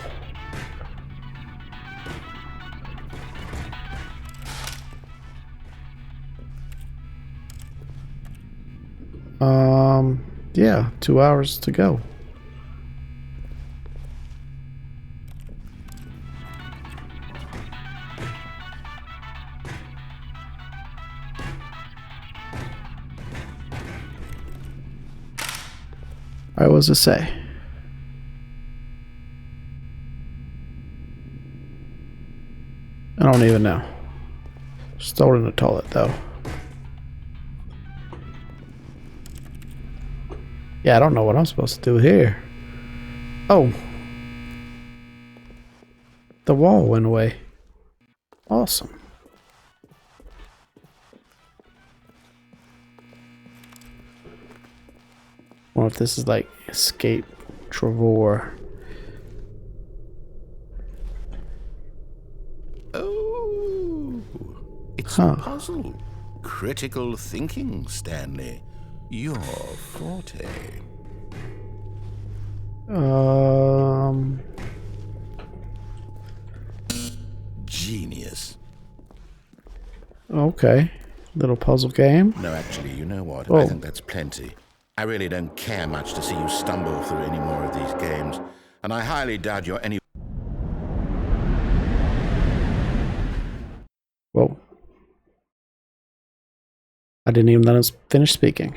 Yeah, 2 hours to go. Alright, what does it say? I don't even know. Stole in the toilet though. Yeah, I don't know what I'm supposed to do here. Oh. The wall went away. Awesome. Or if this is like escape Trevor. Oh, it's a puzzle. Critical thinking, Stanley. Your forte. Genius. Okay. Little puzzle game. No, actually, you know what? Oh. I think that's plenty. I really don't care much to see you stumble through any more of these games, and I highly doubt you're any... Whoa. I didn't even let us finish speaking.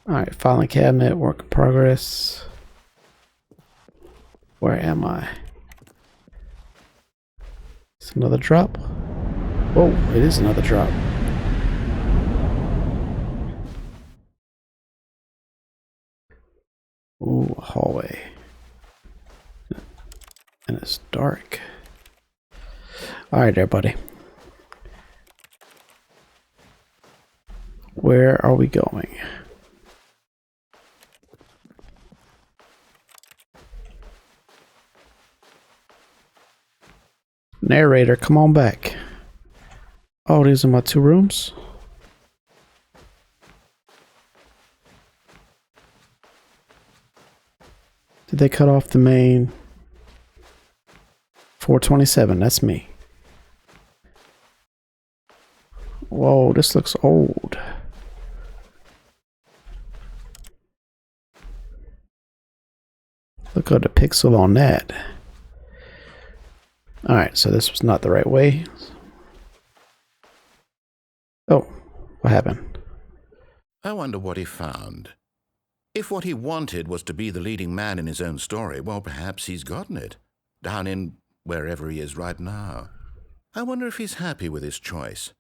Alright, filing cabinet, work in progress. Where am I? It's another drop. Oh, it is another drop. Ooh, a hallway. And it's dark. Alright there, buddy. Where are we going? Narrator, come on back. Oh, these are my 2 rooms? Did they cut off the main? 427, that's me. Whoa, this looks old. Look at the pixel on that. Alright, so this was not the right way. Oh, what happened? I wonder what he found. If what he wanted was to be the leading man in his own story, well, perhaps he's gotten it. Down in wherever he is right now. I wonder if he's happy with his choice,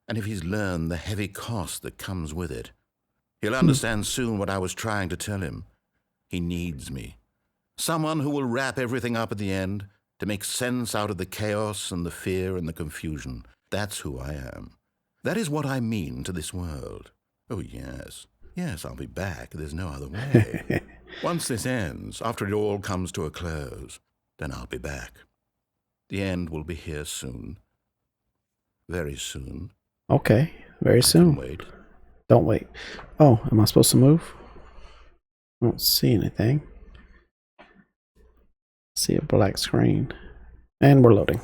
and if he's learned the heavy cost that comes with it. He'll understand soon what I was trying to tell him. He needs me. Someone who will wrap everything up at the end, to make sense out of the chaos and the fear and the confusion. That's who I am. That is what I mean to this world. Oh, yes. Yes, I'll be back. There's no other way. Once this ends, after it all comes to a close, then I'll be back. The end will be here soon. Very soon. Okay, very soon. Wait. Don't wait. Oh, am I supposed to move? I don't see anything. See a black screen. And we're loading.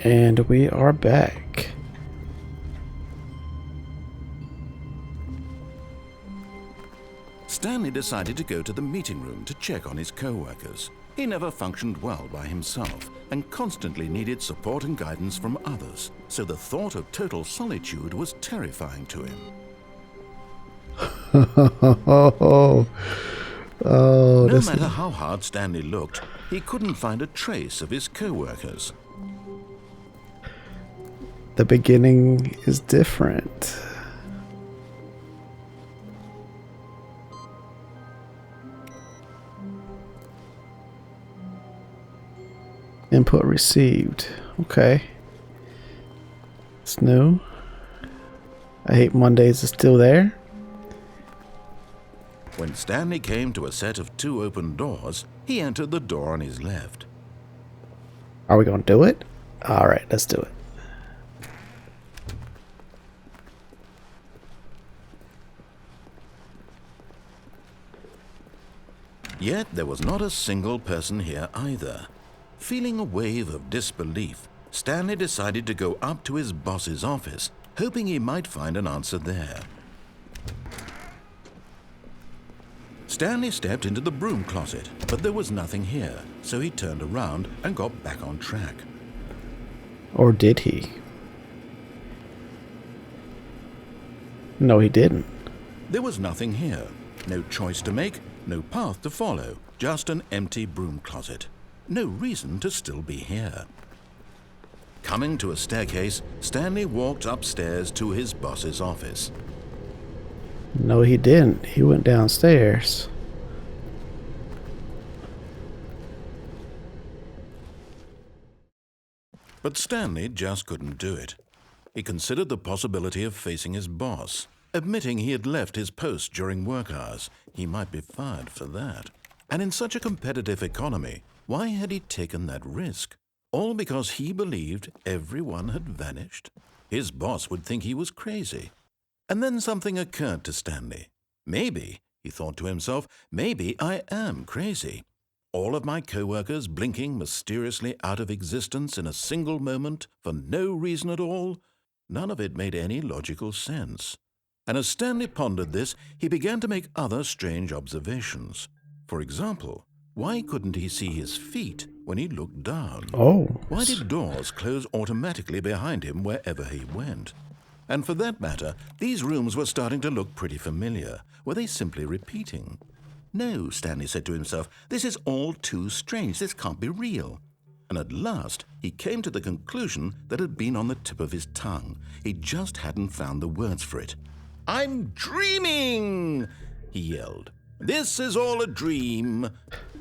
And we are back. Stanley decided to go to the meeting room to check on his co-workers. He never functioned well by himself and constantly needed support and guidance from others, so the thought of total solitude was terrifying to him. Oh, No this matter how hard Stanley looked, he couldn't find a trace of his co-workers. the beginning is different. Input received. Okay. It's new. I hate Mondays is still there. When Stanley came to a set of 2 open doors, he entered the door on his left. Are we gonna do it? Alright, let's do it. Yet there was not a single person here either. Feeling a wave of disbelief, Stanley decided to go up to his boss's office, hoping he might find an answer there. Stanley stepped into the broom closet, but there was nothing here, so he turned around and got back on track. Or did he? No, he didn't. There was nothing here. No choice to make, no path to follow, just an empty broom closet. No reason to still be here. Coming to a staircase, Stanley walked upstairs to his boss's office. No, he didn't. He went downstairs. But Stanley just couldn't do it. He considered the possibility of facing his boss. Admitting he had left his post during work hours, he might be fired for that. And in such a competitive economy, why had he taken that risk? All because he believed everyone had vanished? His boss would think he was crazy. And then something occurred to Stanley. Maybe, he thought to himself, maybe I am crazy. All of my co-workers blinking mysteriously out of existence in a single moment for no reason at all? None of it made any logical sense. And as Stanley pondered this, he began to make other strange observations. For example, why couldn't he see his feet when he looked down? Oh. Why did doors close automatically behind him wherever he went? And for that matter, these rooms were starting to look pretty familiar. Were they simply repeating? No, Stanley said to himself, this is all too strange. This can't be real. And at last, he came to the conclusion that had been on the tip of his tongue. He just hadn't found the words for it. I'm dreaming, he yelled. This is all a dream.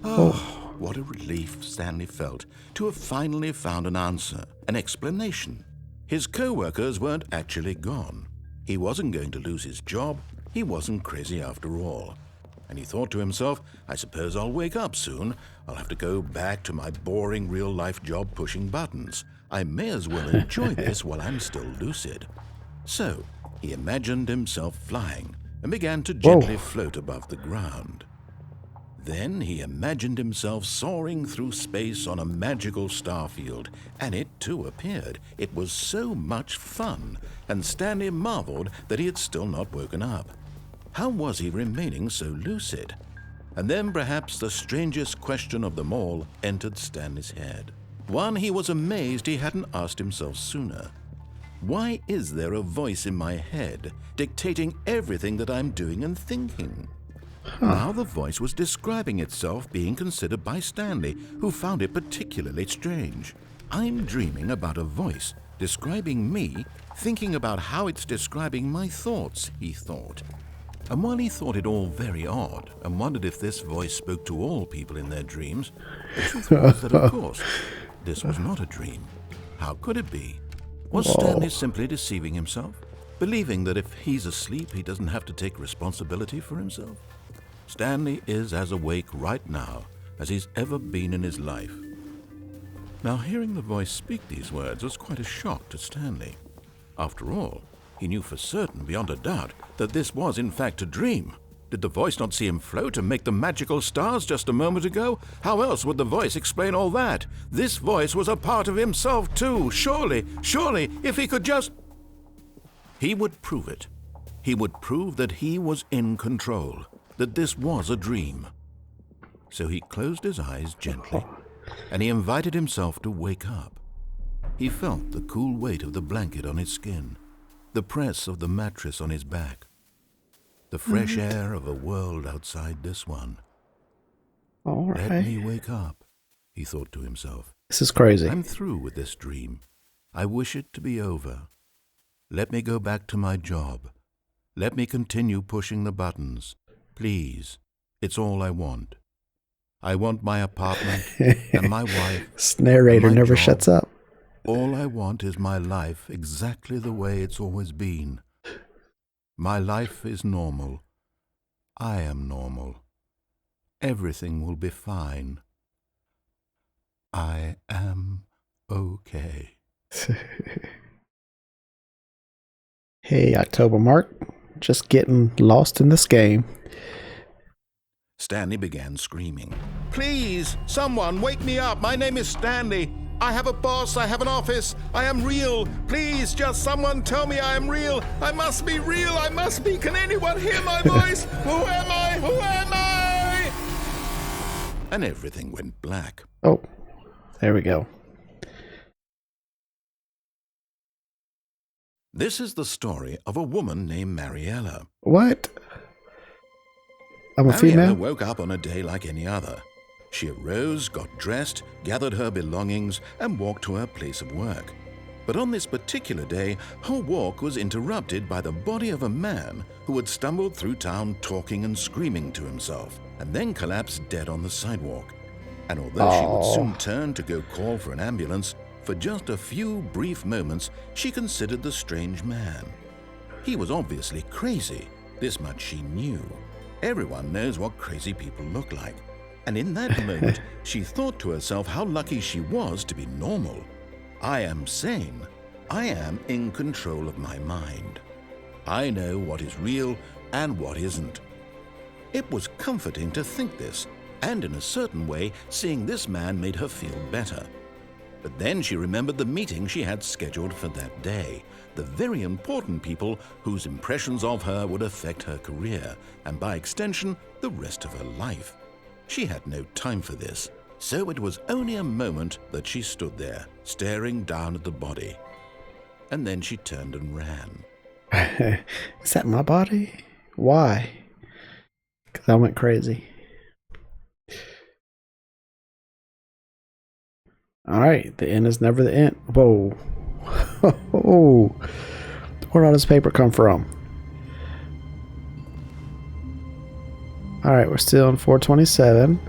Oh, what a relief Stanley felt to have finally found an answer, an explanation. His co-workers weren't actually gone. He wasn't going to lose his job. He wasn't crazy after all. And he thought to himself, I suppose I'll wake up soon. I'll have to go back to my boring real-life job pushing buttons. I may as well enjoy this while I'm still lucid. So he imagined himself flying and began to gently float above the ground. Then he imagined himself soaring through space on a magical starfield, and it too appeared. It was so much fun, and Stanley marveled that he had still not woken up. How was he remaining so lucid? And then perhaps the strangest question of them all entered Stanley's head. One he was amazed he hadn't asked himself sooner. Why is there a voice in my head dictating everything that I'm doing and thinking? Now the voice was describing itself being considered by Stanley, who found it particularly strange. I'm dreaming about a voice describing me, thinking about how it's describing my thoughts, he thought. And while he thought it all very odd and wondered if this voice spoke to all people in their dreams, the truth was that, of course, this was not a dream. How could it be? Was Stanley simply deceiving himself, believing that if he's asleep, he doesn't have to take responsibility for himself? Stanley is as awake right now as he's ever been in his life. Now, hearing the voice speak these words was quite a shock to Stanley. After all, he knew for certain, beyond a doubt, that this was in fact a dream. Did the voice not see him float and make the magical stars just a moment ago? How else would the voice explain all that? This voice was a part of himself too. Surely, if he could just... He would prove it. He would prove that he was in control, that this was a dream. So he closed his eyes gently, and he invited himself to wake up. He felt the cool weight of the blanket on his skin, the press of the mattress on his back, the fresh air of a world outside this one. All right. Let me wake up, he thought to himself. This is crazy. I'm through with this dream. I wish it to be over. Let me go back to my job. Let me continue pushing the buttons. Please, it's all I want. I want my apartment and my wife. This narrator and my never job. shuts up. All I want is my life exactly the way it's always been. My life is normal. I am normal. Everything will be fine. I am okay. Hey, October Mark. Just getting lost in this game. Stanley began screaming. Please, someone wake me up. My name is Stanley. I have a boss. I have an office. I am real. Please, just someone tell me I am real. I must be real. I must be. Can anyone hear my voice? Who am I? Who am I? And everything went black. Oh, there we go. This is the story of a woman named Mariella. What? I'm a Mariella female? woke up on a day like any other. She arose, got dressed, gathered her belongings, and walked to her place of work. But on this particular day, her walk was interrupted by the body of a man who had stumbled through town talking and screaming to himself, and then collapsed dead on the sidewalk. And although she would soon turn to go call for an ambulance, for just a few brief moments she considered the strange man. He was obviously crazy. This much she knew. Everyone knows what crazy people look like. And in that moment, she thought to herself how lucky she was to be normal. I am sane. I am in control of my mind. I know what is real and what isn't. It was comforting to think this, And in a certain way, seeing this man made her feel better. But then she remembered the meeting she had scheduled for that day, the very important people whose impressions of her would affect her career, and by extension, the rest of her life. She had no time for this, so it was only a moment that she stood there, staring down at the body. And then she turned and ran. Is that my body? Why? Because I went crazy. Alright, the end is never the end. Whoa. Where did all this paper come from? Alright, we're still on 427.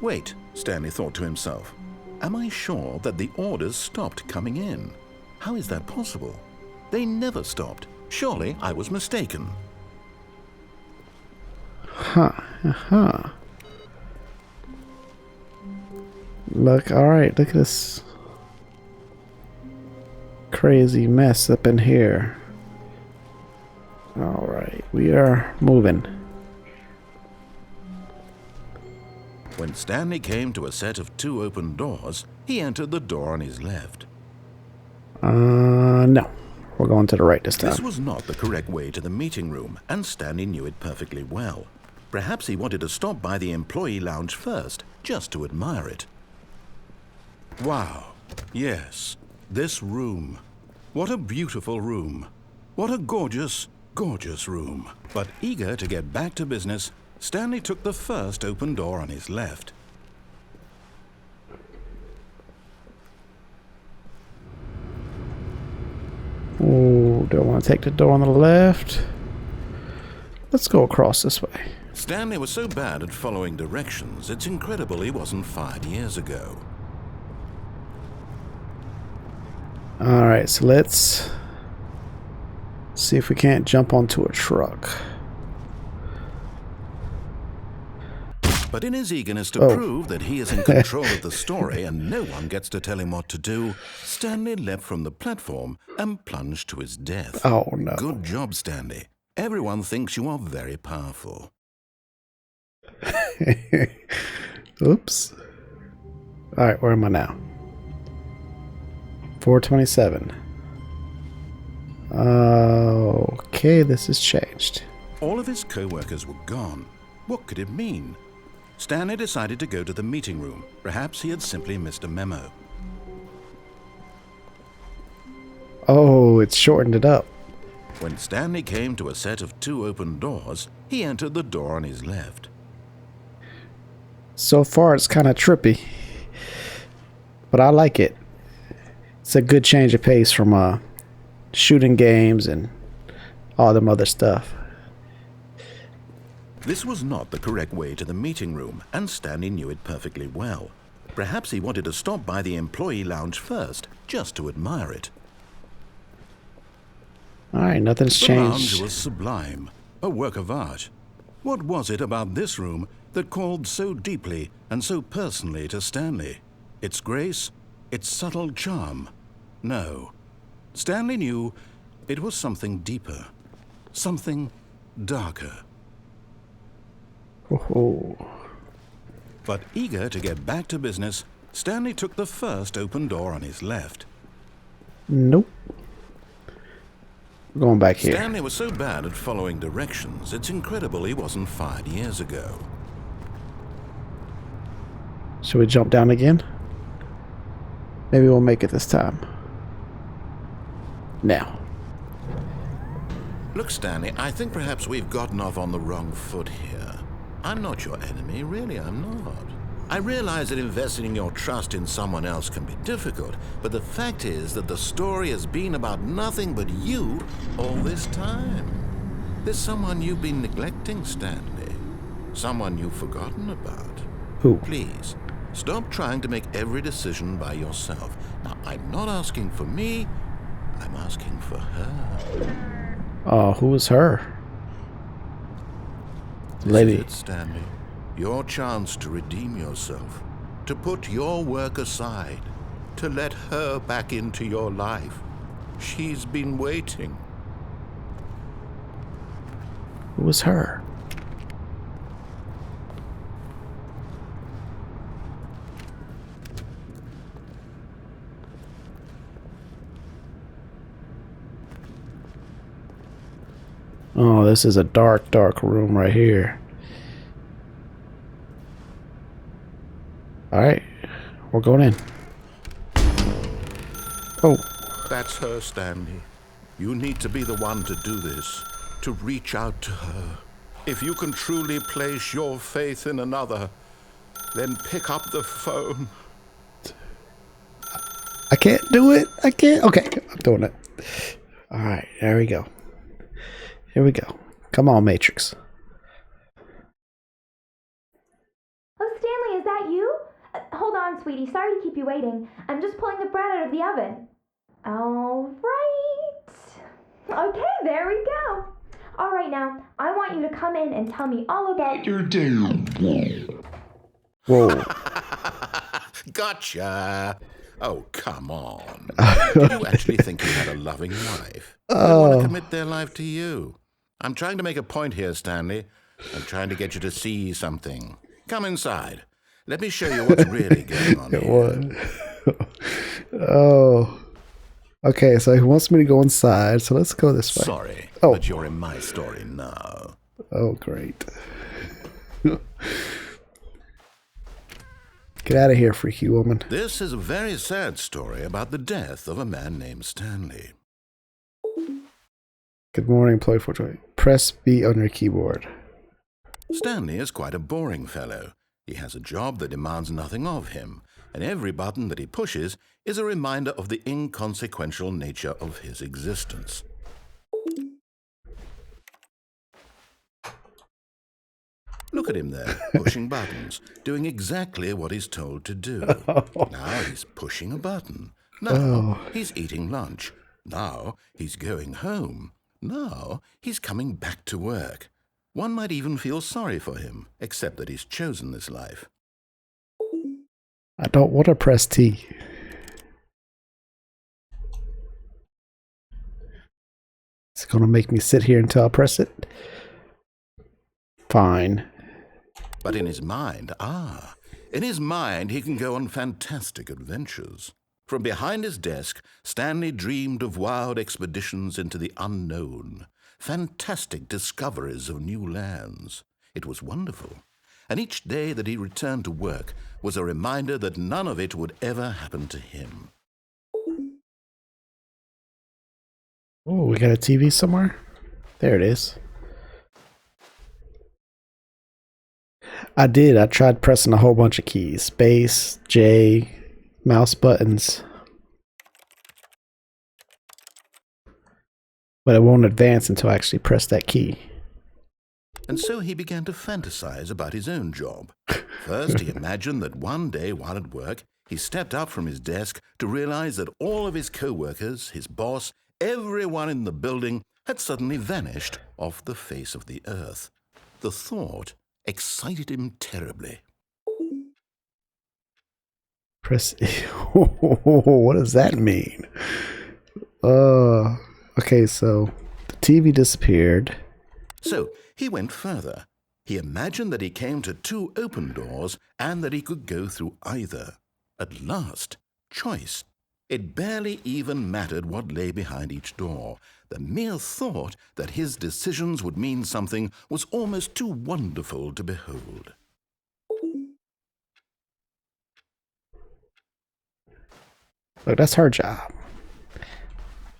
Wait, Stanley thought to himself. Am I sure that the orders stopped coming in? How is that possible? They never stopped. Surely I was mistaken. Look, alright, look at this crazy mess up in here. Alright, we are moving. When Stanley came to a set of 2 open doors, he entered the door on his left. No. We're going to the right this time. This was not the correct way to the meeting room, and Stanley knew it perfectly well. Perhaps he wanted to stop by the employee lounge first, just to admire it. Wow. Yes, this room. What a beautiful room. What a gorgeous, gorgeous room. But eager to get back to business, Stanley took the first open door on his left. Oh, do I want to take the door on the left? Let's go across this way. Stanley was so bad at following directions, it's incredible he wasn't 5 years ago. Alright, so let's see if we can't jump onto a truck. But in his eagerness to prove that he is in control of the story and no one gets to tell him what to do, Stanley leapt from the platform and plunged to his death. Oh, no. Good job, Stanley. Everyone thinks you are very powerful. Oops. Alright, where am I now? 427. Okay, this has changed. All of his co-workers were gone. What could it mean? Stanley decided to go to the meeting room. Perhaps he had simply missed a memo. Oh, it's shortened it up. When Stanley came to a set of 2 open doors, he entered the door on his left. So far, it's kind of trippy, but I like it. It's a good change of pace from shooting games and all them other stuff. This was not the correct way to the meeting room, and Stanley knew it perfectly well. Perhaps he wanted to stop by the employee lounge first, just to admire it. Alright, nothing's The lounge changed. was sublime, a work of art. What was it about this room that called so deeply and so personally to Stanley? Its grace? Its subtle charm? No. Stanley knew it was something deeper, something darker. Oh. But eager to get back to business, Stanley took the first open door on his left. Nope. We're going back here. Stanley was so bad at following directions, it's incredible he wasn't 5 years ago. Should we jump down again? Maybe we'll make it this time. Now. Look, Stanley, I think perhaps we've gotten off on the wrong foot here. I'm not your enemy, really, I'm not. I realize that investing your trust in someone else can be difficult, but the fact is that the story has been about nothing but you all this time. There's someone you've been neglecting, Stanley. Someone you've forgotten about. Who? Please, stop trying to make every decision by yourself. Now, I'm not asking for me, I'm asking for her. Oh, who is her? This Lady. is it, Stanley. Your chance to redeem yourself, to put your work aside, to let her back into your life. She's been waiting. Who was her? Oh, this is a dark, dark room right here. Alright, we're going in. Oh, That's her, Stanley. You need to be the one to do this, to reach out to her. If you can truly place your faith in another, then pick up the phone. I can't do it. I can't. Okay, I'm doing it. Alright, there we go. Here we go. Come on, Matrix. Oh, Stanley, is that you? Hold on, sweetie. Sorry to keep you waiting. I'm just pulling the bread out of the oven. All right. Okay, there we go. All right, now, I want you to come in and tell me all about your day. Whoa. Gotcha. Oh, come on. Did you actually think you had a loving wife? They want to commit their life to you. I'm trying to make a point here, Stanley. I'm trying to get you to see something. Come inside. Let me show you what's really going on here. Oh. Okay, so he wants me to go inside, so let's go this way. Sorry, Oh. but you're in my story now. Oh, great. Get out of here, freaky woman. This is a very sad story about the death of a man named Stanley. Good morning, employee 420. Press B on your keyboard. Stanley is quite a boring fellow. He has a job that demands nothing of him, and every button that he pushes is a reminder of the inconsequential nature of his existence. Look at him there, pushing buttons, doing exactly what he's told to do. Now he's pushing a button. Now he's eating lunch. Now he's going home. Now he's coming back to work. One might even feel sorry for him, except that he's chosen this life. I don't want to press T. It's going to make me sit here until I press it. Fine. But in his mind, he can go on fantastic adventures. From behind his desk, Stanley dreamed of wild expeditions into the unknown, fantastic discoveries of new lands. It was wonderful. And each day that he returned to work was a reminder that none of it would ever happen to him. Oh, we got a TV somewhere? There it is. I tried pressing a whole bunch of keys. Space, J, mouse buttons. But it won't advance until I actually press that key. And so he began to fantasize about his own job. First, he imagined that one day while at work, he stepped up from his desk to realize that all of his co-workers, his boss, everyone in the building had suddenly vanished off the face of the earth. The thought excited him terribly. Press. What does that mean? Okay, so the TV disappeared. So he went further. He imagined that he came to two open doors and that he could go through either. At last, choice. It barely even mattered what lay behind each door. The mere thought that his decisions would mean something was almost too wonderful to behold. Look, that's her job.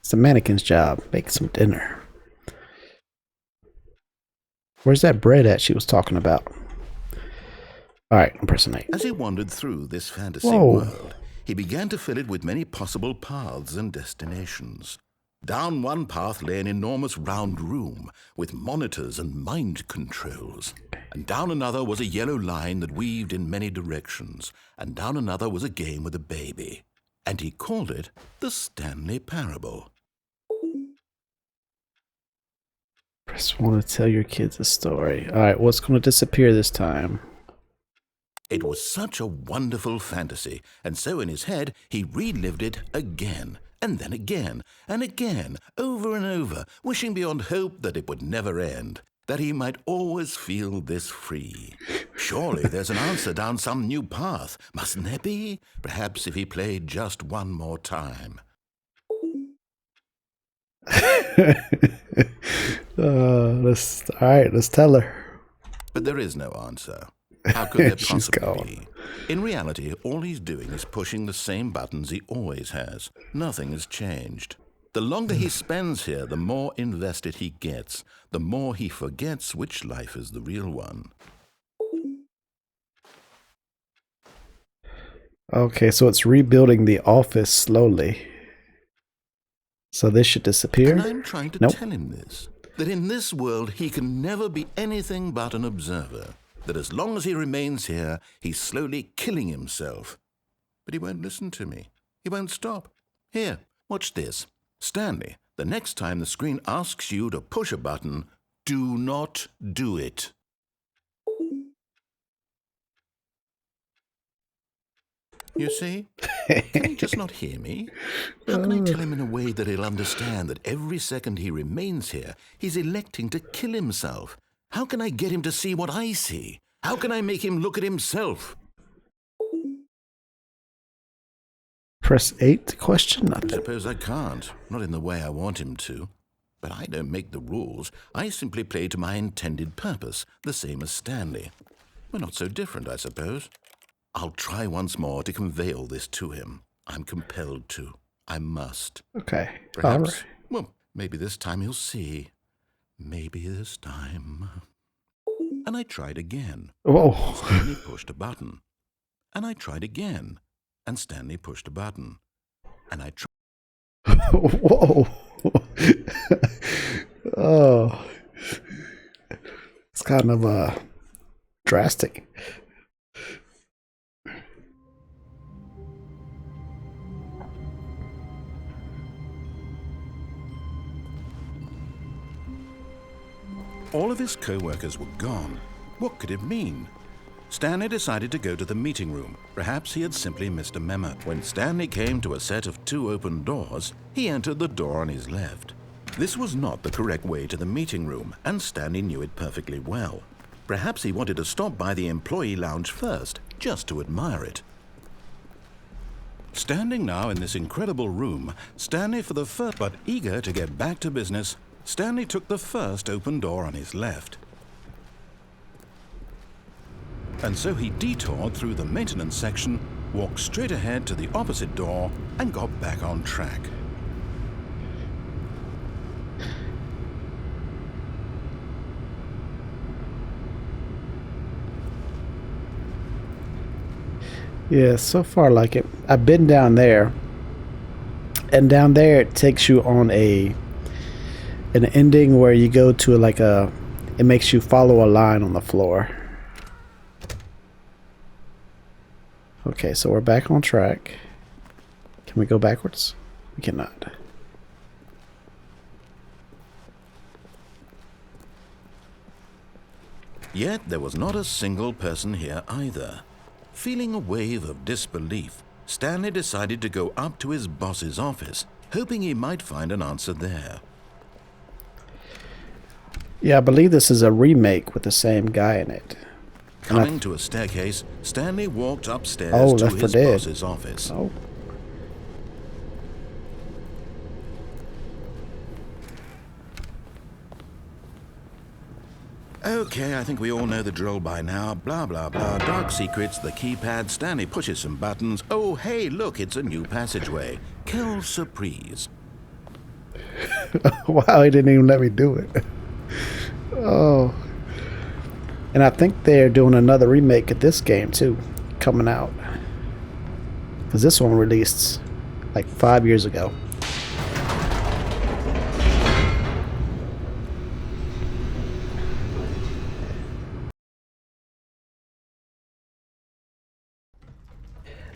It's the mannequin's job. Make some dinner. Where's that bread at she was talking about? Alright, I'm pressing A. As he wandered through this fantasy Whoa. world, he began to fill it with many possible paths and destinations. Down one path lay an enormous round room with monitors and mind controls. And down another was a yellow line that weaved in many directions. And down another was a game with a baby. And he called it the Stanley Parable. Press 1 to tell your kids a story. Alright, what's going to disappear this time? It was such a wonderful fantasy, and so in his head he relived it again, and then again, and again, over and over, wishing beyond hope that it would never end. that he might always feel this free. Surely there's an answer down some new path, mustn't there be? Perhaps if he played just one more time. Let's tell her. But there is no answer. How could there She's possibly gone. be? In reality, all he's doing is pushing the same buttons he always has. Nothing has changed. The longer he spends here, the more invested he gets, the more he forgets which life is the real one. Okay, so it's rebuilding the office slowly. So this should disappear? And I'm trying to Nope. tell him this, that in this world he can never be anything but an observer, that as long as he remains here, he's slowly killing himself. But he won't listen to me. He won't stop. Here, watch this. Stanley, the next time the screen asks you to push a button, do not do it. You see? Can he just not hear me? How can I tell him in a way that he'll understand that every second he remains here, he's electing to kill himself? How can I get him to see what I see? How can I make him look at himself? Press 8 to question I nothing. suppose I can't, not in the way I want him to. But I don't make the rules. I simply play to my intended purpose, the same as Stanley. We're not so different, I suppose. I'll try once more to convey all this to him. I'm compelled to. I must. Okay. Perhaps, Alright. well, maybe this time he'll see. Maybe this time. And I tried again. Whoa. Stanley pushed a button. And I tried again. And Stanley pushed a button. And I tried. Whoa. Oh. It's kind of drastic. All of his co-workers were gone. What could it mean? Stanley decided to go to the meeting room. Perhaps he had simply missed a memo. When Stanley came to a set of 2 open doors, he entered the door on his left. This was not the correct way to the meeting room, and Stanley knew it perfectly well. Perhaps he wanted to stop by the employee lounge first, just to admire it. Standing now in this incredible room, Stanley for the first, but eager to get back to business, Stanley took the first open door on his left. And so he detoured through the maintenance section, walked straight ahead to the opposite door, and got back on track. Yeah, so far like it. I've been down there, and down there it takes you on an ending where you go to like it makes you follow a line on the floor. Okay, so we're back on track. Can we go backwards? We cannot. Yet there was not a single person here either. Feeling a wave of disbelief, Stanley decided to go up to his boss's office, hoping he might find an answer there. Yeah, I believe this is a remake with the same guy in it. Coming to a staircase, Stanley walked upstairs Oh, to Left 4 his Dead. boss's office. Oh. Okay, I think we all know the drill by now. Blah, blah, blah. Dark secrets, the keypad. Stanley pushes some buttons. Oh, hey, look, it's a new passageway. Quelle surprise. Wow, he didn't even let me do it. Oh. And I think they're doing another remake of this game too, coming out. Because this one released like 5 years ago.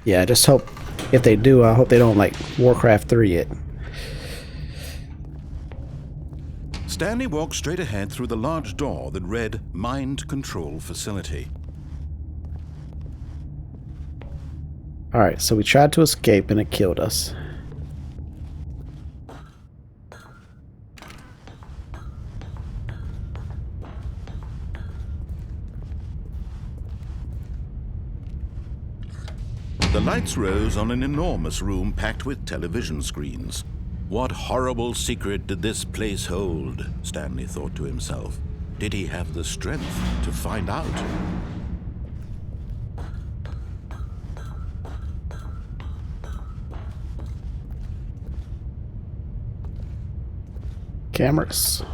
Yeah, I just hope, if they do, I hope they don't like Warcraft 3 it. Stanley walked straight ahead through the large door that read Mind Control Facility. Alright, so we tried to escape and it killed us. The lights rose on an enormous room packed with television screens. What horrible secret did this place hold? Stanley thought to himself. Did he have the strength to find out? Cameras.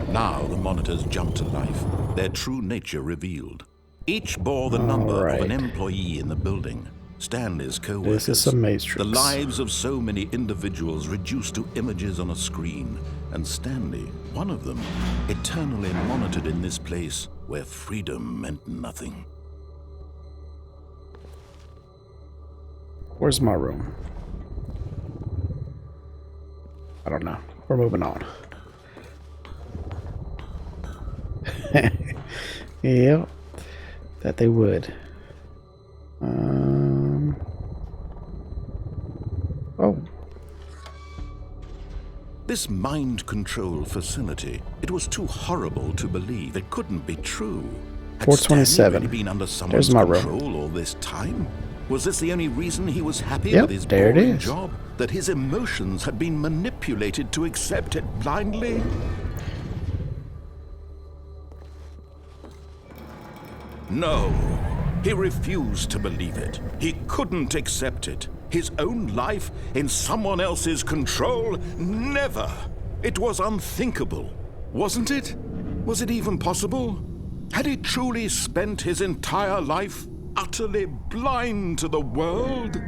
Now the monitors jumped to life, their true nature revealed. Each bore the number of an employee in the building. Stanley's co-workers. This is a matrix. The lives of so many individuals reduced to images on a screen. And Stanley, one of them, eternally monitored in this place where freedom meant nothing. Where's my room? I don't know. We're moving on. Yep. That they would. Oh. This mind control facility, it was too horrible to believe. It couldn't be true. Had 427. Stanley really been under someone's There's my room. control all this time? Was this the only reason he was happy Yep, with his there it boring is. job? That his emotions had been manipulated to accept it blindly? No, he refused to believe it. He couldn't accept it. His own life in someone else's control? Never! It was unthinkable, wasn't it? Was it even possible? Had he truly spent his entire life utterly blind to the world?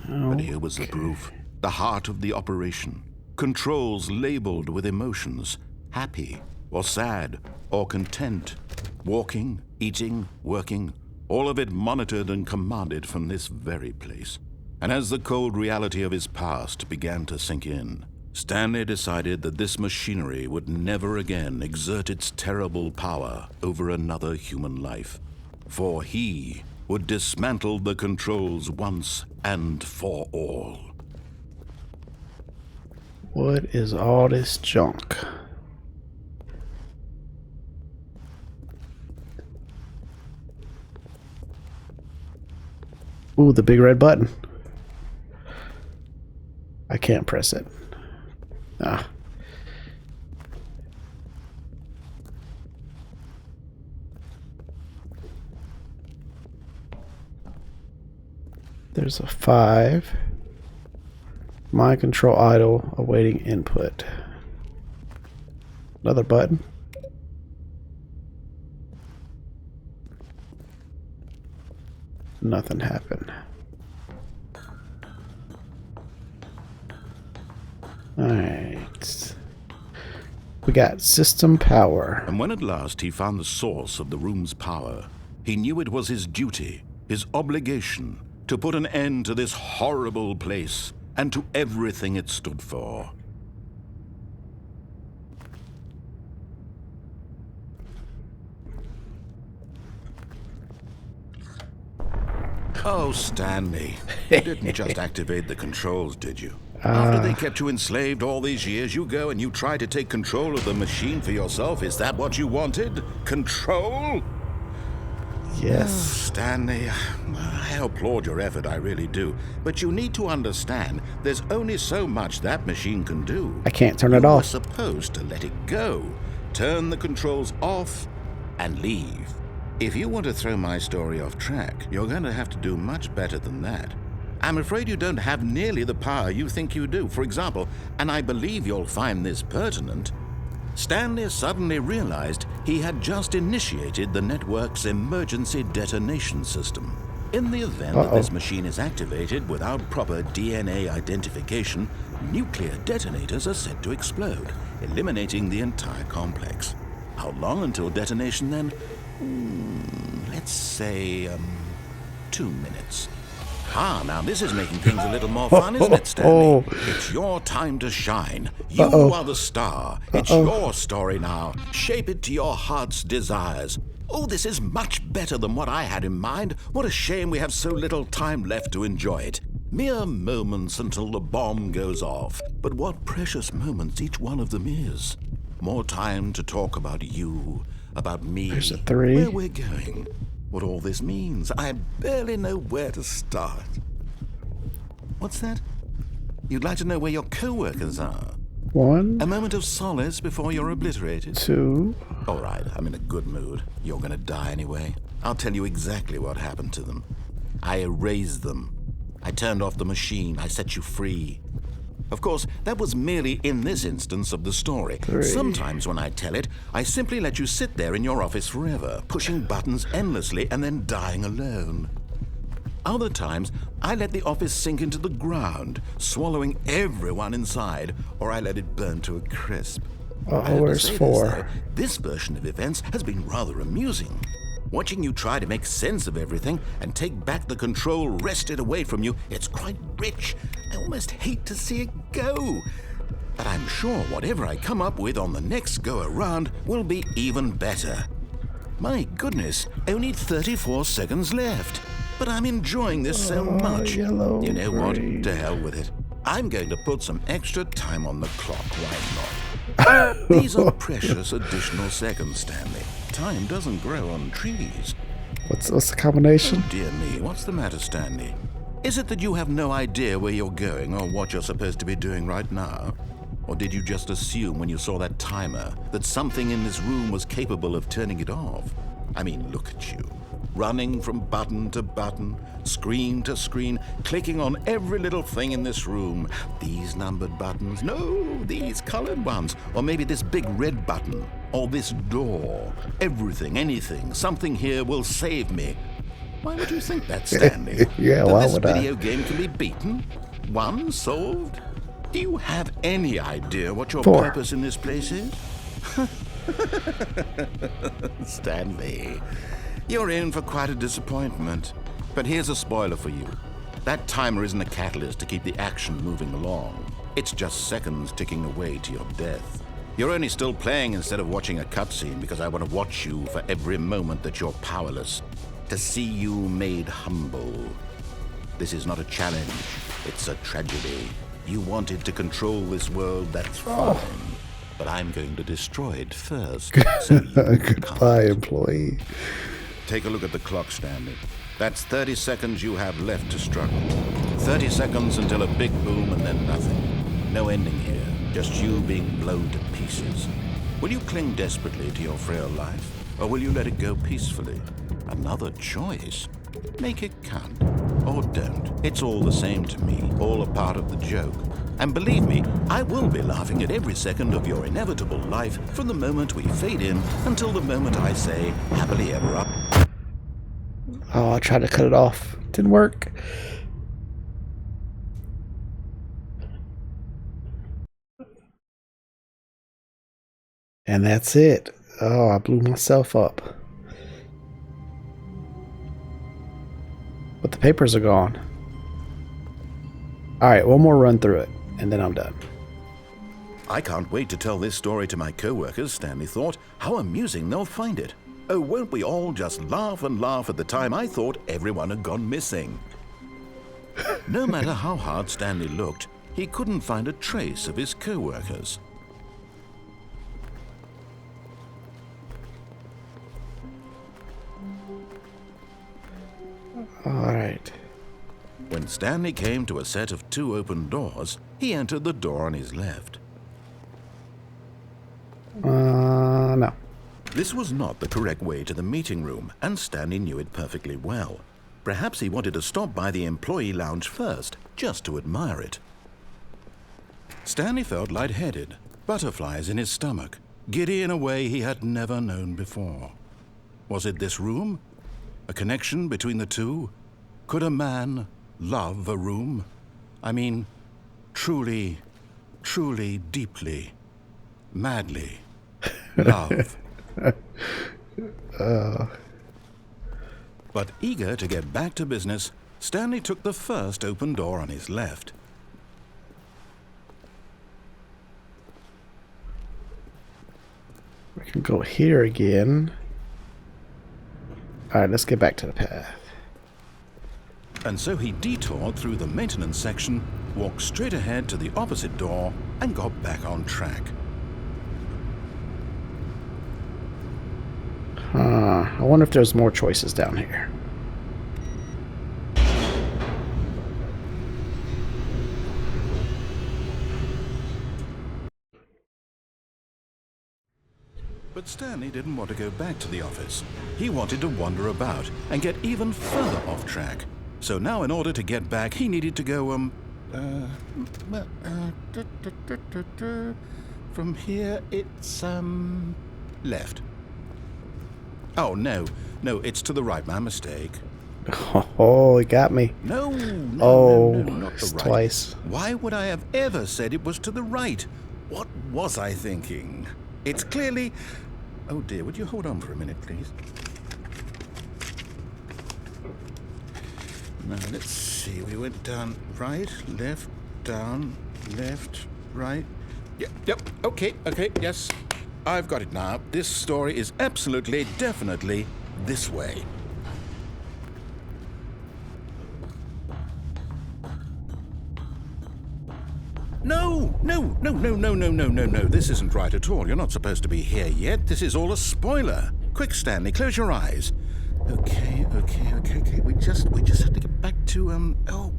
But here was the proof. The heart of the operation. Controls labeled with emotions. Happy, or sad, or content. Walking, eating, working. All of it monitored and commanded from this very place. And as the cold reality of his past began to sink in, Stanley decided that this machinery would never again exert its terrible power over another human life. For he would dismantle the controls once and for all. What is all this junk? Ooh, the big red button. I can't press it. Ah. There's a 5. Mind control idle, awaiting input. Another button. Nothing happened. Alright. We got system power. And when at last he found the source of the room's power, he knew it was his duty, his obligation, to put an end to this horrible place and to everything it stood for. Oh, Stanley, you didn't just activate the controls, did you? After they kept you enslaved all these years, you go and you try to take control of the machine for yourself. Is that what you wanted? Control? Yes. Stanley, I applaud your effort, I really do. But you need to understand, there's only so much that machine can do. I can't turn it You were off. supposed to let it go, turn the controls off, and leave. If you want to throw my story off track, you're going to have to do much better than that. I'm afraid you don't have nearly the power you think you do. For example, and I believe you'll find this pertinent, Stanley suddenly realized he had just initiated the network's emergency detonation system. In the event that this machine is activated without proper DNA identification, nuclear detonators are set to explode, eliminating the entire complex. How long until detonation then? Let's say, 2 minutes. Now this is making things a little more fun, isn't it, Stanley? It's your time to shine. You are the star. It's your story now. Shape it to your heart's desires. Oh, this is much better than what I had in mind. What a shame we have so little time left to enjoy it. Mere moments until the bomb goes off. But what precious moments each one of them is. More time to talk about you, about me, There's a 3. where we're going. what all this means. I barely know where to start. What's that? You'd like to know where your co-workers are? 1, A moment of solace before you're obliterated? 2. All right, I'm in a good mood. You're gonna die anyway. I'll tell you exactly what happened to them. I erased them. I turned off the machine. I set you free. Of course, that was merely in this instance of the story. 3. Sometimes when I tell it, I simply let you sit there in your office forever, pushing buttons endlessly and then dying alone. Other times, I let the office sink into the ground, swallowing everyone inside, or I let it burn to a crisp. I have to Where's say this, 4? though, this version of events has been rather amusing. Watching you try to make sense of everything and take back the control wrested away from you, it's quite rich. I almost hate to see it go. But I'm sure whatever I come up with on the next go-around will be even better. My goodness, only 34 seconds left. But I'm enjoying this so much. yellow, You know what? green. To hell with it. I'm going to put some extra time on the clock. Why not? These are precious additional seconds, Stanley. Time doesn't grow on trees. What's the combination? Dear me, what's the matter, Stanley? Is it that you have no idea where you're going or what you're supposed to be doing right now? Or did you just assume when you saw that timer that something in this room was capable of turning it off? I mean, look at you. Running from button to button, screen to screen, clicking on every little thing in this room. These numbered buttons, no, these colored ones. Or maybe this big red button, or this door. Everything, anything, something here will save me. Why would you think that, Stanley? Yeah, that why this would I? video game can be beaten? Won? Solved? Do you have any idea what your 4. purpose in this place is? Stanley, you're in for quite a disappointment. But here's a spoiler for you. That timer isn't a catalyst to keep the action moving along. It's just seconds ticking away to your death. You're only still playing instead of watching a cutscene because I want to watch you for every moment that you're powerless. To see you made humble. This is not a challenge. It's a tragedy. You wanted to control this world, that's fine. But I'm going to destroy it first. So you Goodbye, can't. employee. Take a look at the clock, Stanley. That's 30 seconds you have left to struggle. 30 seconds until a big boom and then nothing. No ending here, just you being blown to pieces. Will you cling desperately to your frail life, or will you let it go peacefully? Another choice. Make it count. Or don't. It's all the same to me, all a part of the joke. And believe me, I will be laughing at every second of your inevitable life from the moment we fade in until the moment I say, happily ever up. Oh, I tried to cut it off. Didn't work. And that's it. Oh, I blew myself up. But the papers are gone. Alright, one more run through it, and then I'm done. I can't wait to tell this story to my co-workers, Stanley thought. How amusing they'll find it. Oh, won't we all just laugh and laugh at the time I thought everyone had gone missing. No matter how hard Stanley looked, he couldn't find a trace of his co-workers. Alright. When Stanley came to a set of 2 open doors, he entered the door on his left. No. This was not the correct way to the meeting room, and Stanley knew it perfectly well. Perhaps he wanted to stop by the employee lounge first, just to admire it. Stanley felt lightheaded, butterflies in his stomach, giddy in a way he had never known before. Was it this room? A connection between the two? Could a man love a room? I mean, truly, truly, deeply, madly love. But eager to get back to business, Stanley took the first open door on his left. We can go here again. Alright, let's get back to the path. And so he detoured through the maintenance section, walked straight ahead to the opposite door, and got back on track. I wonder if there's more choices down here. But Stanley didn't want to go back to the office. He wanted to wander about and get even further off track. So now in order to get back, he needed to go, from here it's, left. Oh, no, it's to the right, my mistake. Oh, it got me. No, not it's the right. twice. Why would I have ever said it was to the right? What was I thinking? It's clearly... Oh dear, would you hold on for a minute, please? Now, let's see. We went down, right, left, down, left, right. Yep, okay, yes. I've got it now. This story is absolutely, definitely this way. No. This isn't right at all. You're not supposed to be here yet. This is all a spoiler. Quick, Stanley, close your eyes. Okay. We just have to get back to, oh,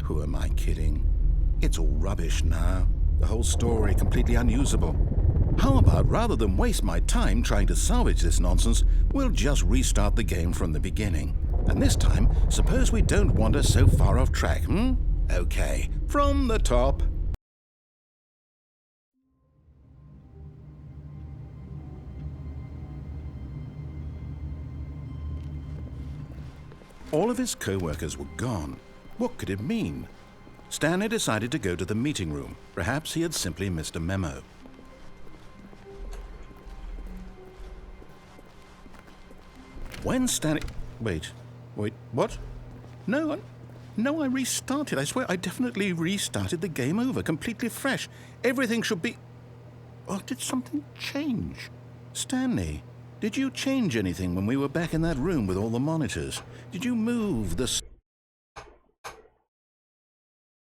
who am I kidding? It's all rubbish now. The whole story completely unusable. How about, rather than waste my time trying to salvage this nonsense, we'll just restart the game from the beginning. And this time, suppose we don't wander so far off track, Okay, from the top. All of his co-workers were gone. What could it mean? Stanley decided to go to the meeting room. Perhaps he had simply missed a memo. When Stanley... Wait, what? No, I restarted. I swear, I definitely restarted the game over, completely fresh. Everything should be... Oh, did something change? Stanley, did you change anything when we were back in that room with all the monitors? Did you move the...